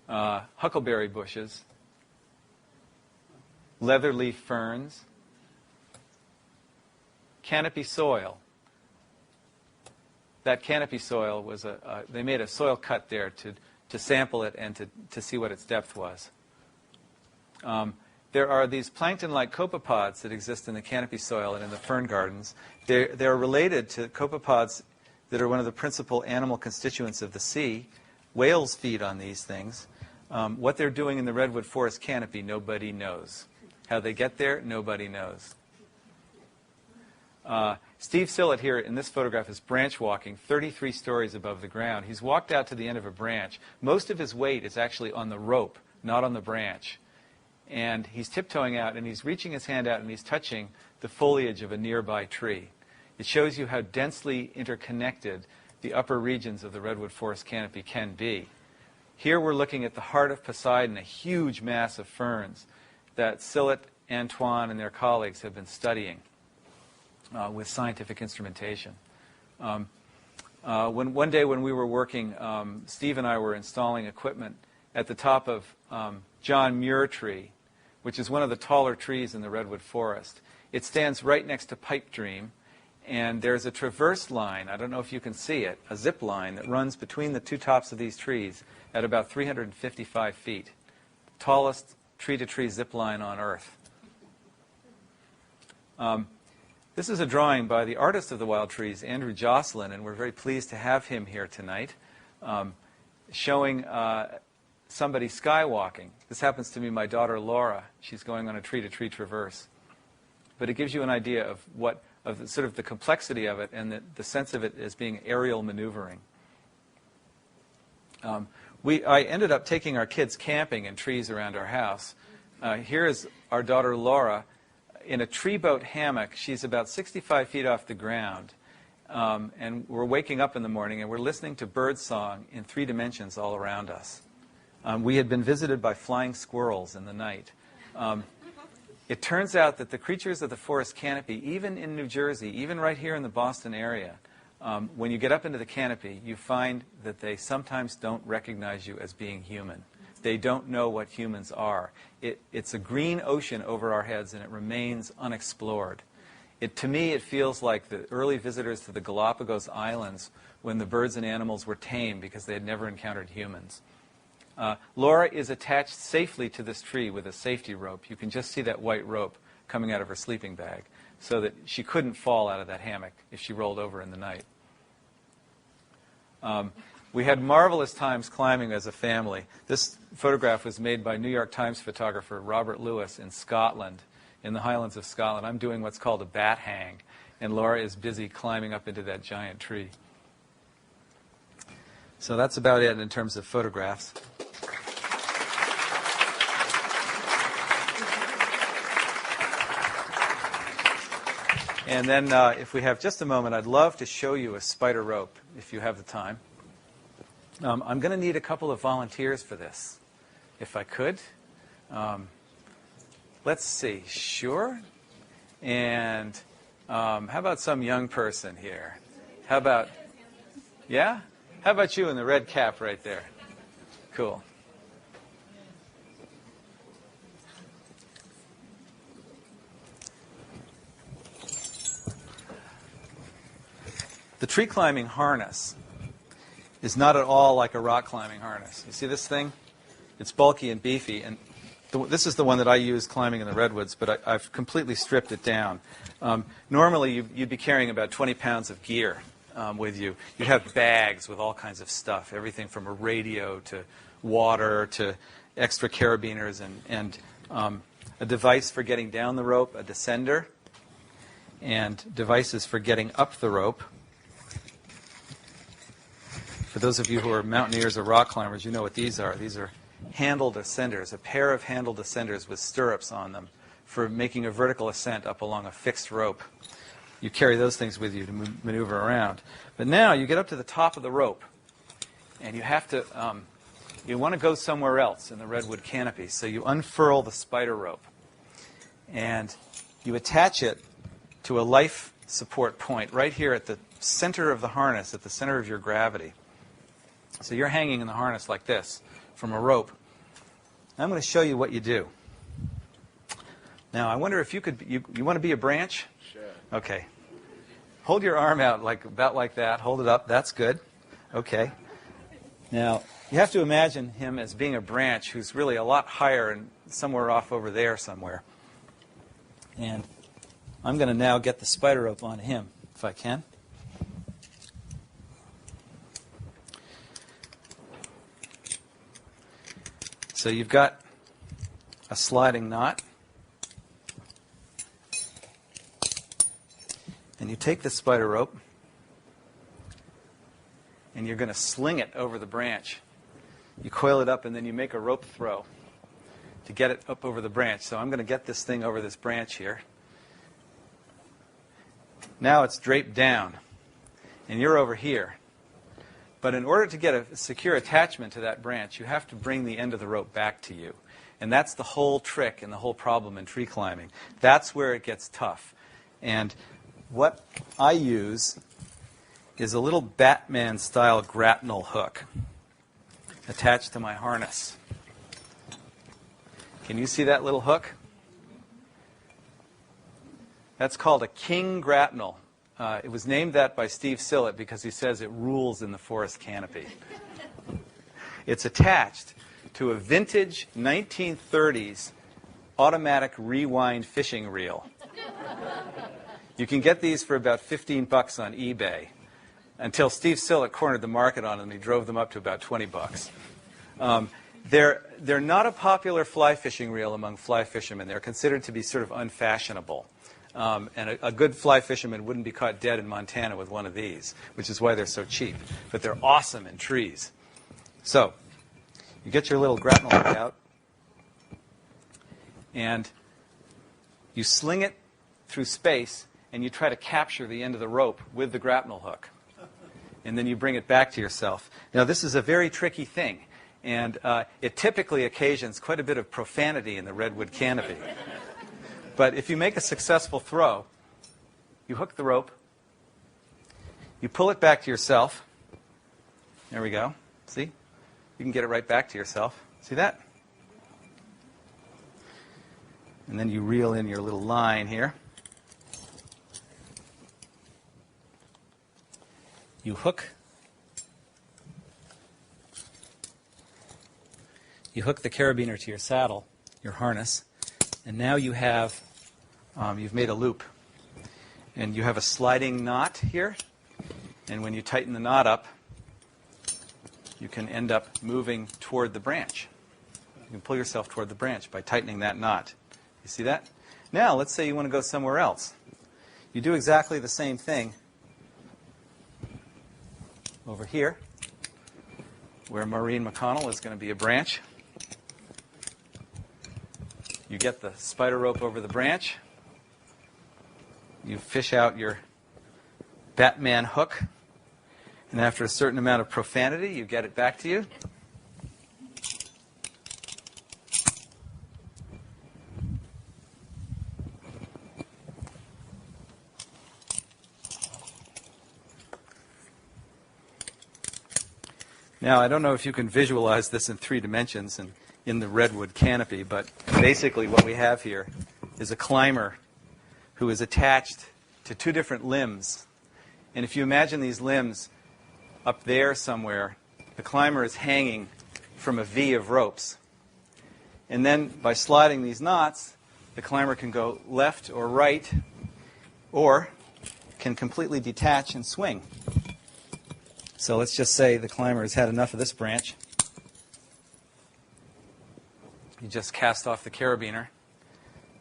Huckleberry bushes, leatherleaf ferns, canopy soil. That canopy soil was they made a soil cut there to sample it and to see what its depth was. There are these plankton-like copepods that exist in the canopy soil and in the fern gardens. They're related to copepods that are one of the principal animal constituents of the sea. Whales feed on these things. What they're doing in the redwood forest canopy, nobody knows. How they get there, nobody knows. Steve Sillett here in this photograph is branch walking 33 stories above the ground. He's walked out to the end of a branch. Most of his weight is actually on the rope, not on the branch. And he's tiptoeing out, and he's reaching his hand out, and he's touching the foliage of a nearby tree. It shows you how densely interconnected the upper regions of the redwood forest canopy can be. Here we're looking at the heart of Poseidon, a huge mass of ferns that Sillett, Antoine, and their colleagues have been studying with scientific instrumentation. One day when we were working, Steve and I were installing equipment at the top of John Muir Tree, which is one of the taller trees in the redwood forest. It stands right next to Pipe Dream, and there's a traverse line, I don't know if you can see it, a zip line that runs between the two tops of these trees at about 355 feet. Tallest tree-to-tree zip line on Earth. This is a drawing by the artist of the wild trees, Andrew Jocelyn, and we're very pleased to have him here tonight, showing somebody skywalking. This happens to be my daughter Laura. She's going on a tree-to-tree traverse. But it gives you an idea of sort of the complexity of it and the sense of it as being aerial maneuvering. I ended up taking our kids camping in trees around our house. Here is our daughter Laura in a tree boat hammock. She's about 65 feet off the ground. And we're waking up in the morning and we're listening to bird song in 3 dimensions all around us. We had been visited by flying squirrels in the night. It turns out that the creatures of the forest canopy, even in New Jersey, even right here in the Boston area, when you get up into the canopy, you find that they sometimes don't recognize you as being human. They don't know what humans are. It's a green ocean over our heads, and it remains unexplored. To me, it feels like the early visitors to the Galapagos Islands when the birds and animals were tame because they had never encountered humans. Laura is attached safely to this tree with a safety rope. You can just see that white rope coming out of her sleeping bag so that she couldn't fall out of that hammock if she rolled over in the night. We had marvelous times climbing as a family. This photograph was made by New York Times photographer Robert Lewis in Scotland, in the Highlands of Scotland. I'm doing what's called a bat hang, and Laura is busy climbing up into that giant tree. So that's about it in terms of photographs. And then if we have just a moment, I'd love to show you a spider rope, if you have the time. I'm going to need a couple of volunteers for this, if I could. Let's see. Sure. And how about some young person here? How about, yeah? How about you in the red cap right there? Cool. The tree climbing harness is not at all like a rock climbing harness. You see this thing? It's bulky and beefy, and this is the one that I use climbing in the Redwoods, but I've completely stripped it down. Normally, you'd be carrying about 20 pounds of gear with you. You'd have bags with all kinds of stuff, everything from a radio to water to extra carabiners and a device for getting down the rope, a descender, and devices for getting up the rope. For those of you who are mountaineers or rock climbers, you know what these are. These are handled ascenders, a pair of handled ascenders with stirrups on them for making a vertical ascent up along a fixed rope. You carry those things with you to maneuver around. But now you get up to the top of the rope, and you have to, you want to go somewhere else in the redwood canopy. So you unfurl the spider rope, and you attach it to a life support point right here at the center of the harness, at the center of your gravity. So you're hanging in the harness like this from a rope. I'm going to show you what you do. Now, I wonder if you could, you want to be a branch? Sure. Okay. Hold your arm out about like that. Hold it up. That's good. Okay. Now, you have to imagine him as being a branch who's really a lot higher and somewhere off over there somewhere. And I'm going to now get the spider rope onto him, if I can. So you've got a sliding knot. And you take the spider rope, and you're going to sling it over the branch. You coil it up, and then you make a rope throw to get it up over the branch. So I'm going to get this thing over this branch here. Now it's draped down, and you're over here. But in order to get a secure attachment to that branch, you have to bring the end of the rope back to you. And that's the whole trick and the whole problem in tree climbing. That's where it gets tough. And what I use is a little Batman-style grapnel hook attached to my harness. Can you see that little hook? That's called a king grapnel. It was named that by Steve Sillett because he says it rules in the forest canopy. It's attached to a vintage 1930s automatic rewind fishing reel. You can get these for about $15 on eBay until Steve Sillett cornered the market on them. He drove them up to about $20. They're not a popular fly fishing reel among fly fishermen. They're considered to be sort of unfashionable. And a good fly fisherman wouldn't be caught dead in Montana with one of these, which is why they're so cheap. But they're awesome in trees. So you get your little grapnel hook out, and you sling it through space, and you try to capture the end of the rope with the grapnel hook. And then you bring it back to yourself. Now, this is a very tricky thing, and it typically occasions quite a bit of profanity in the redwood canopy. But if you make a successful throw, you hook the rope, you pull it back to yourself. There we go. See? You can get it right back to yourself. See that? And then you reel in your little line here. You hook. You hook the carabiner to your saddle, your harness, and now you have you've made a loop. And you have a sliding knot here, and when you tighten the knot up, you can end up moving toward the branch. You can pull yourself toward the branch by tightening that knot. You see that? Now, let's say you want to go somewhere else. You do exactly the same thing over here, where Maureen McConnell is going to be a branch. You get the spider rope over the branch. you fish out your Batman hook, and after a certain amount of profanity, you get it back to you. Now, I don't know if you can visualize this in 3 dimensions and in the redwood canopy, but basically what we have here is a climber who is attached to 2 different limbs. And if you imagine these limbs up there somewhere, the climber is hanging from a V of ropes. And then by sliding these knots, the climber can go left or right, or can completely detach and swing. So let's just say the climber has had enough of this branch. You just cast off the carabiner,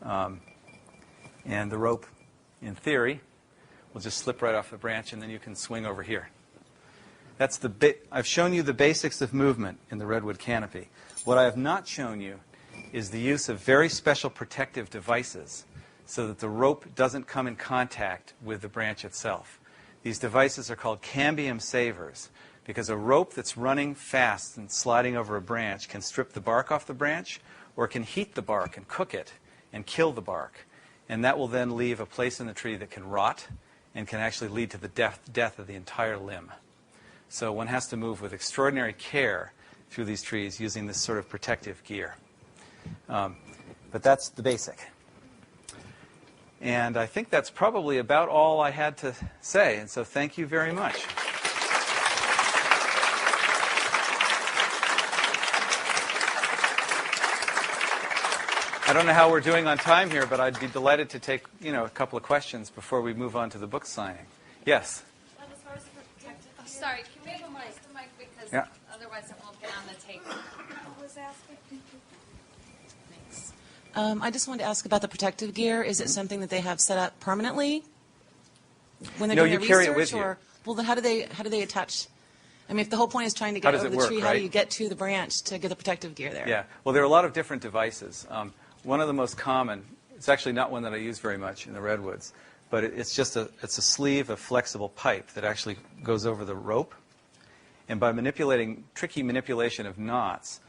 and the rope, in theory, will just slip right off the branch, and then you can swing over here. That's I've shown you the basics of movement in the redwood canopy. What I have not shown you is the use of very special protective devices so that the rope doesn't come in contact with the branch itself. These devices are called cambium savers because a rope that's running fast and sliding over a branch can strip the bark off the branch or can heat the bark and cook it and kill the bark. And that will then leave a place in the tree that can rot and can actually lead to the death of the entire limb. So one has to move with extraordinary care through these trees using this sort of protective gear. But that's the basic. And I think that's probably about all I had to say. And so thank you very much. I don't know how we're doing on time here, but I'd be delighted to take, a couple of questions before we move on to the book signing. Yes? Sorry, can we have a mic because otherwise it won't get on the tape. Thanks. I just wanted to ask about the protective gear. Is it something that they have set up permanently when they're doing their carry research? It with you. Well, then how do they attach? I mean, if the whole point is trying to get over the tree, right? How do you get to the branch to get the protective gear there? Yeah. Well, there are a lot of different devices. One of the most common, it's actually not one that I use very much in the redwoods, but it's a sleeve of flexible pipe that actually goes over the rope. And by tricky manipulation of knots,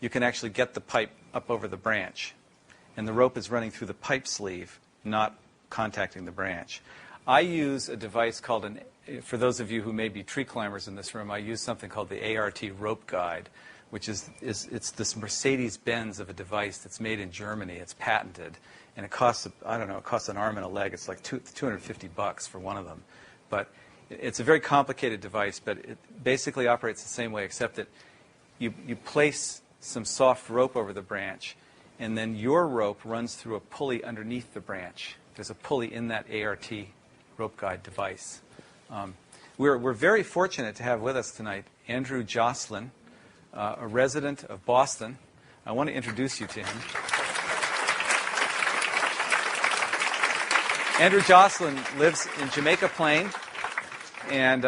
you can actually get the pipe up over the branch. And the rope is running through the pipe sleeve, not contacting the branch. I use a device called for those of you who may be tree climbers in this room, I use something called the ART rope guide, which it's this Mercedes-Benz of a device that's made in Germany. It's patented. And it costs, it costs an arm and a leg. It's like $250 for one of them. But it's a very complicated device, but it basically operates the same way, except that you place some soft rope over the branch, and then your rope runs through a pulley underneath the branch. There's a pulley in that ART rope guide device. We're very fortunate to have with us tonight Andrew Jocelyn, a resident of Boston. I want to introduce you to him. Andrew Jocelyn lives in Jamaica Plain, and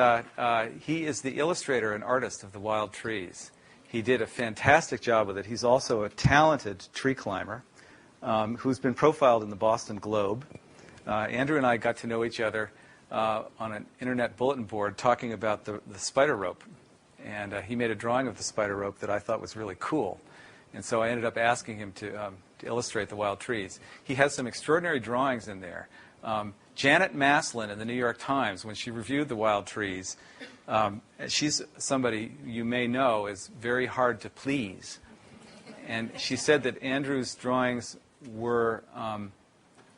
he is the illustrator and artist of the wild trees. He did a fantastic job with it. He's also a talented tree climber who's been profiled in the Boston Globe. Andrew and I got to know each other on an internet bulletin board talking about the spider rope. And he made a drawing of the spider rope that I thought was really cool. And so I ended up asking him to illustrate the wild trees. He has some extraordinary drawings in there. Janet Maslin in the New York Times, when she reviewed the wild trees, she's somebody you may know is very hard to please. And she said that Andrew's drawings were,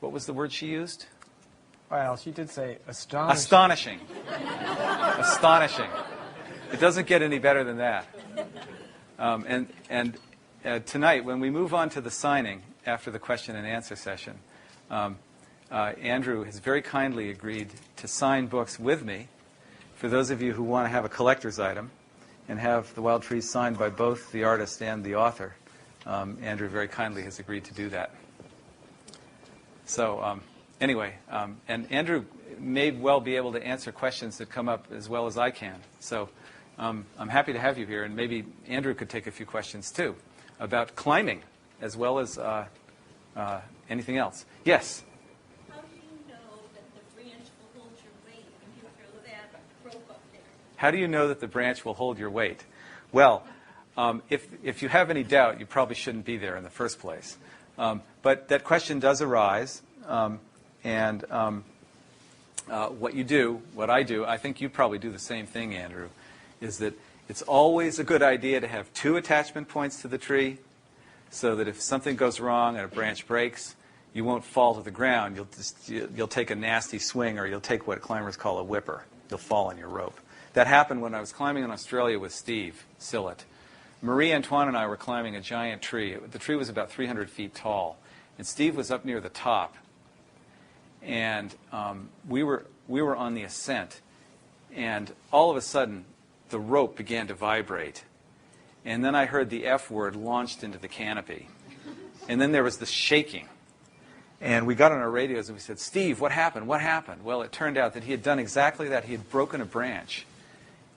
what was the word she used? Well, she did say astonishing. Astonishing. Astonishing. It doesn't get any better than that. And tonight, when we move on to the signing after the question and answer session, Andrew has very kindly agreed to sign books with me for those of you who want to have a collector's item and have the wild trees signed by both the artist and the author. Andrew very kindly has agreed to do that. So anyway, and Andrew may well be able to answer questions that come up as well as I can. So I'm happy to have you here, and maybe Andrew could take a few questions too about climbing as well as anything else. Yes? How do you know How do you know that the branch will hold your weight? Well, if you have any doubt, you probably shouldn't be there in the first place. But that question does arise, and what I do, I think you probably do the same thing, Andrew, is that it's always a good idea to have 2 attachment points to the tree so that if something goes wrong and a branch breaks, you won't fall to the ground. You'll take a nasty swing, or you'll take what climbers call a whipper. You'll fall on your rope. That happened when I was climbing in Australia with Steve Sillett. Marie, Antoine, and I were climbing a giant tree. The tree was about 300 feet tall, and Steve was up near the top. And we were on the ascent, and all of a sudden, the rope began to vibrate. And then I heard the F word launched into the canopy. And then there was this shaking. And we got on our radios and we said, Steve, what happened? What happened? Well, it turned out that he had done exactly that. He had broken a branch.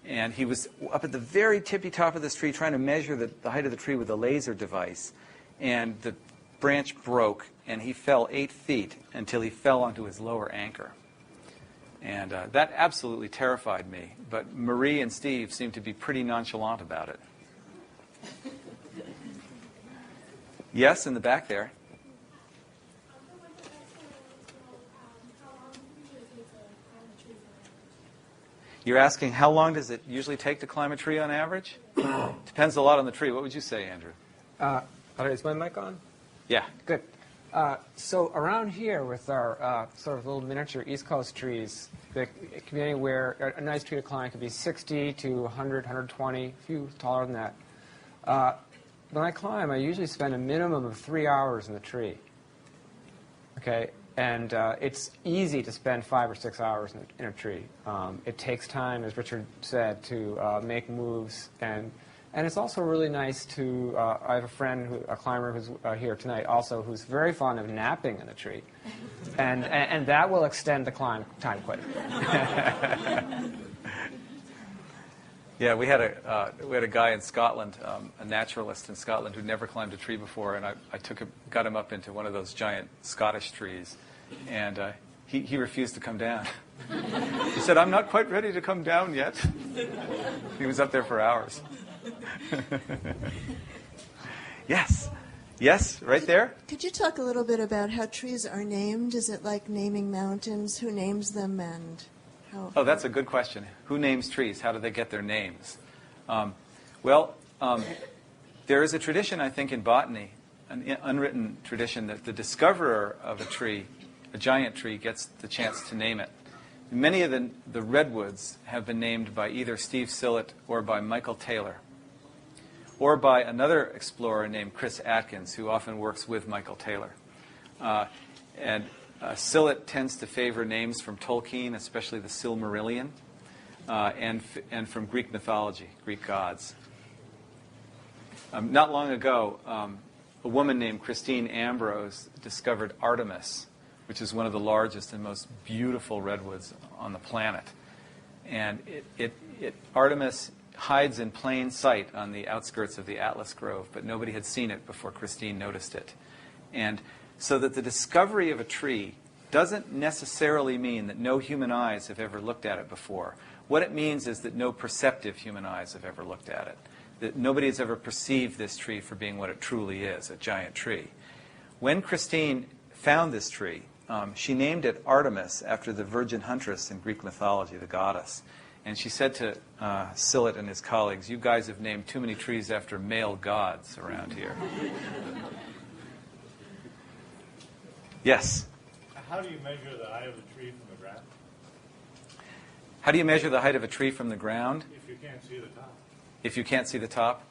And he was up at the very tippy top of this tree trying to measure the height of the tree with a laser device. And the branch broke, and he fell 8 feet until he fell onto his lower anchor. And that absolutely terrified me. But Marie and Steve seemed to be pretty nonchalant about it. Yes, in the back there. You're asking how long does it usually take to climb a tree on average? Depends a lot on the tree. What would you say, Andrew? Is my mic on? Yeah. Good. So around here with our sort of little miniature East Coast trees, it can be anywhere. A nice tree to climb could be 60 to 100, 120, a few taller than that. When I climb, I usually spend a minimum of 3 hours in the tree. Okay, and it's easy to spend 5 or 6 hours in a tree. It takes time, as Richard said, to make moves, and it's also really nice to. I have a friend, a climber who's here tonight, also, who's very fond of napping in the tree, and that will extend the climb time quite a bit. Yeah, we had a guy in Scotland, a naturalist in Scotland, who'd never climbed a tree before, and I got him up into one of those giant Scottish trees, and he refused to come down. He said, "I'm not quite ready to come down yet." He was up there for hours. Yes, right there. Could you talk a little bit about how trees are named? Is it like naming mountains? Who names them, and how? Oh, that's a good question. Who names trees? How do they get their names? There is a tradition, I think, in botany, an unwritten tradition, that the discoverer of a tree, a giant tree, gets the chance to name it. Many of the redwoods have been named by either Steve Sillett or by Michael Taylor, or by another explorer named Chris Atkins, who often works with Michael Taylor. Sillett tends to favor names from Tolkien, especially the Silmarillion, and from Greek mythology, Greek gods. Not long ago, a woman named Christine Ambrose discovered Artemis, which is one of the largest and most beautiful redwoods on the planet. And Artemis hides in plain sight on the outskirts of the Atlas Grove, but nobody had seen it before Christine noticed it. And so that the discovery of a tree doesn't necessarily mean that no human eyes have ever looked at it before. What it means is that no perceptive human eyes have ever looked at it, that nobody has ever perceived this tree for being what it truly is, a giant tree. When Christine found this tree, she named it Artemis after the virgin huntress in Greek mythology, the goddess. And she said to Sillett and his colleagues, "You guys have named too many trees after male gods around here." Yes? How do you measure the height of a tree from the ground? How do you measure the height of a tree from the ground? If you can't see the top. If you can't see the top?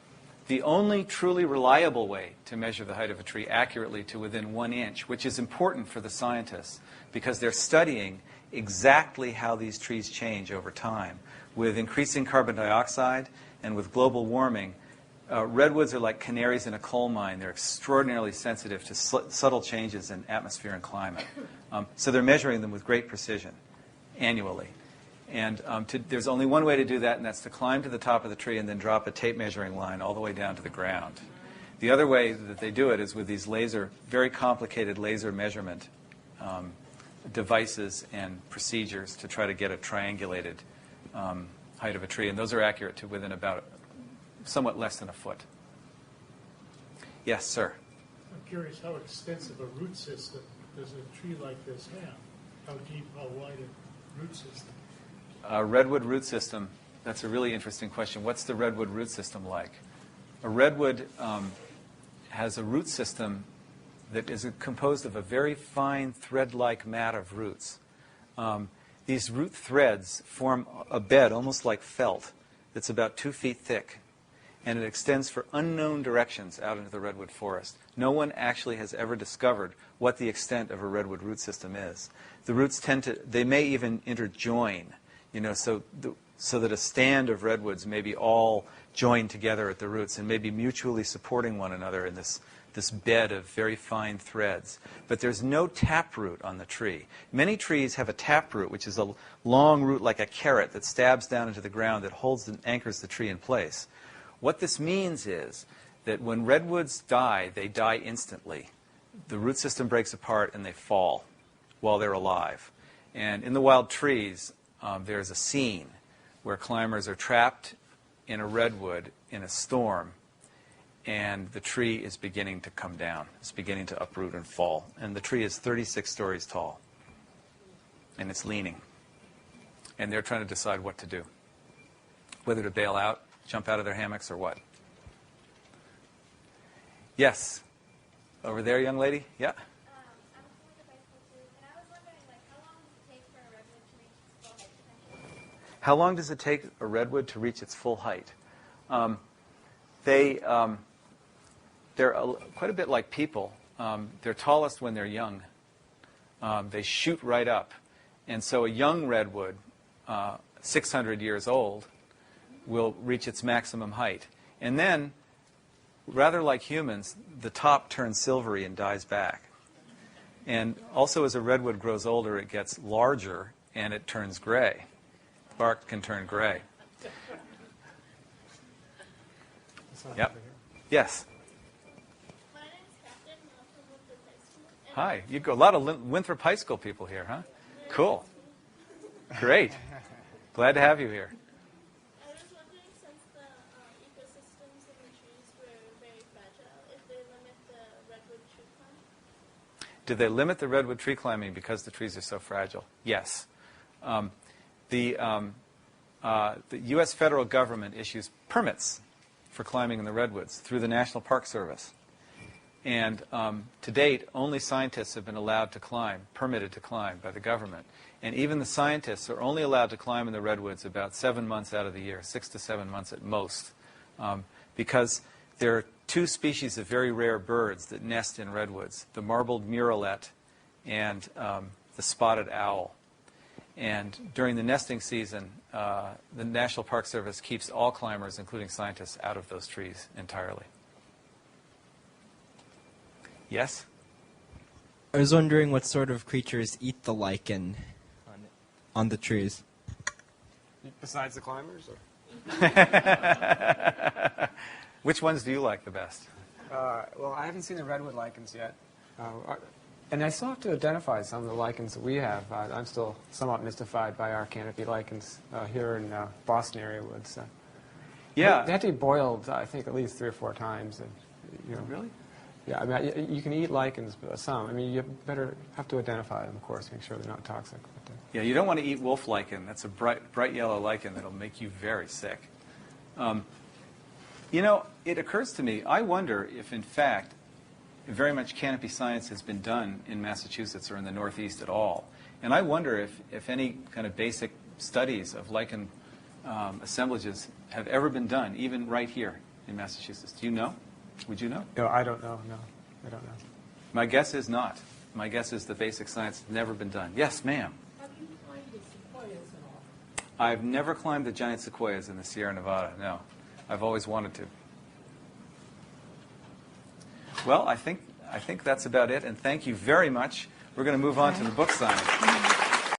The only truly reliable way to measure the height of a tree accurately to within 1 inch, which is important for the scientists because they're studying exactly how these trees change over time. With increasing carbon dioxide and with global warming, redwoods are like canaries in a coal mine. They're extraordinarily sensitive to subtle changes in atmosphere and climate. So they're measuring them with great precision annually. And there's only one way to do that, and that's to climb to the top of the tree and then drop a tape measuring line all the way down to the ground. The other way that they do it is with these very complicated laser measurement devices and procedures to try to get a triangulated height of a tree, and those are accurate to within about somewhat less than a foot. Yes, sir. I'm curious how extensive a root system does a tree like this have? How deep, how wide a root system? Redwood root system, that's a really interesting question. What's the redwood root system like? A redwood has a root system that is composed of a very fine thread-like mat of roots. These root threads form a bed almost like felt that's about 2 feet thick, and it extends for unknown directions out into the redwood forest. No one actually has ever discovered what the extent of a redwood root system is. The roots they may even interjoin, so that a stand of redwoods may be all joined together at the roots and may be mutually supporting one another in this bed of very fine threads. But there's no taproot on the tree. Many trees have a taproot, which is a long root like a carrot that stabs down into the ground that holds and anchors the tree in place. What this means is that when redwoods die, they die instantly. The root system breaks apart and they fall while they're alive. And in the wild trees, there's a scene where climbers are trapped in a redwood in a storm, and the tree is beginning to come down. It's beginning to uproot and fall. And the tree is 36 stories tall, and it's leaning. And they're trying to decide what to do, whether to bail out, jump out of their hammocks, or what. Yes? Over there, young lady? Yeah? How long does it take a redwood to reach its full height? They're quite a bit like people. They're tallest when they're young. They shoot right up. And so a young redwood, 600 years old, will reach its maximum height. And then, rather like humans, the top turns silvery and dies back. And also as a redwood grows older, it gets larger and it turns gray. Bark can turn gray. Yep. Yes. My name is Captain. I'm from Winthrop High School. Hi. You go a lot of Winthrop High School people here, huh? Cool. Great. Glad to have you here. I was wondering, since the ecosystems of the trees were very fragile, if they limit the redwood tree climbing? Did they limit the redwood tree climbing because the trees are so fragile? Yes. The U.S. federal government issues permits for climbing in the redwoods through the National Park Service. And to date, only scientists have been allowed to climb, permitted to climb by the government. And even the scientists are only allowed to climb in the redwoods about 7 months out of the year, 6 to 7 months at most, because there are 2 species of very rare birds that nest in redwoods, the marbled murrelet and the spotted owl. And during the nesting season, the National Park Service keeps all climbers, including scientists, out of those trees entirely. Yes? I was wondering what sort of creatures eat the lichen on the trees. Besides the climbers? Which ones do you like the best? Well, I haven't seen the redwood lichens yet. And I still have to identify some of the lichens that we have. I'm still somewhat mystified by our canopy lichens here in Boston area woods. Yeah. They have to be boiled, I think, at least 3 or 4 times. And, Really? Yeah, I mean, you can eat lichens, but some. I mean, you better have to identify them, of course, make sure they're not toxic. But, Yeah, you don't want to eat wolf lichen. That's a bright yellow lichen that'll make you very sick. It occurs to me, I wonder if, in fact, very much canopy science has been done in Massachusetts or in the Northeast at all. And I wonder if any kind of basic studies of lichen assemblages have ever been done, even right here in Massachusetts. Do you know? Would you know? No, I don't know. No, I don't know. My guess is not. My guess is the basic science has never been done. Yes, ma'am. Have you climbed the sequoias at all? I've never climbed the giant sequoias in the Sierra Nevada, no. I've always wanted to. Well, I think that's about it, and thank you very much. We're going to move on to the book signing.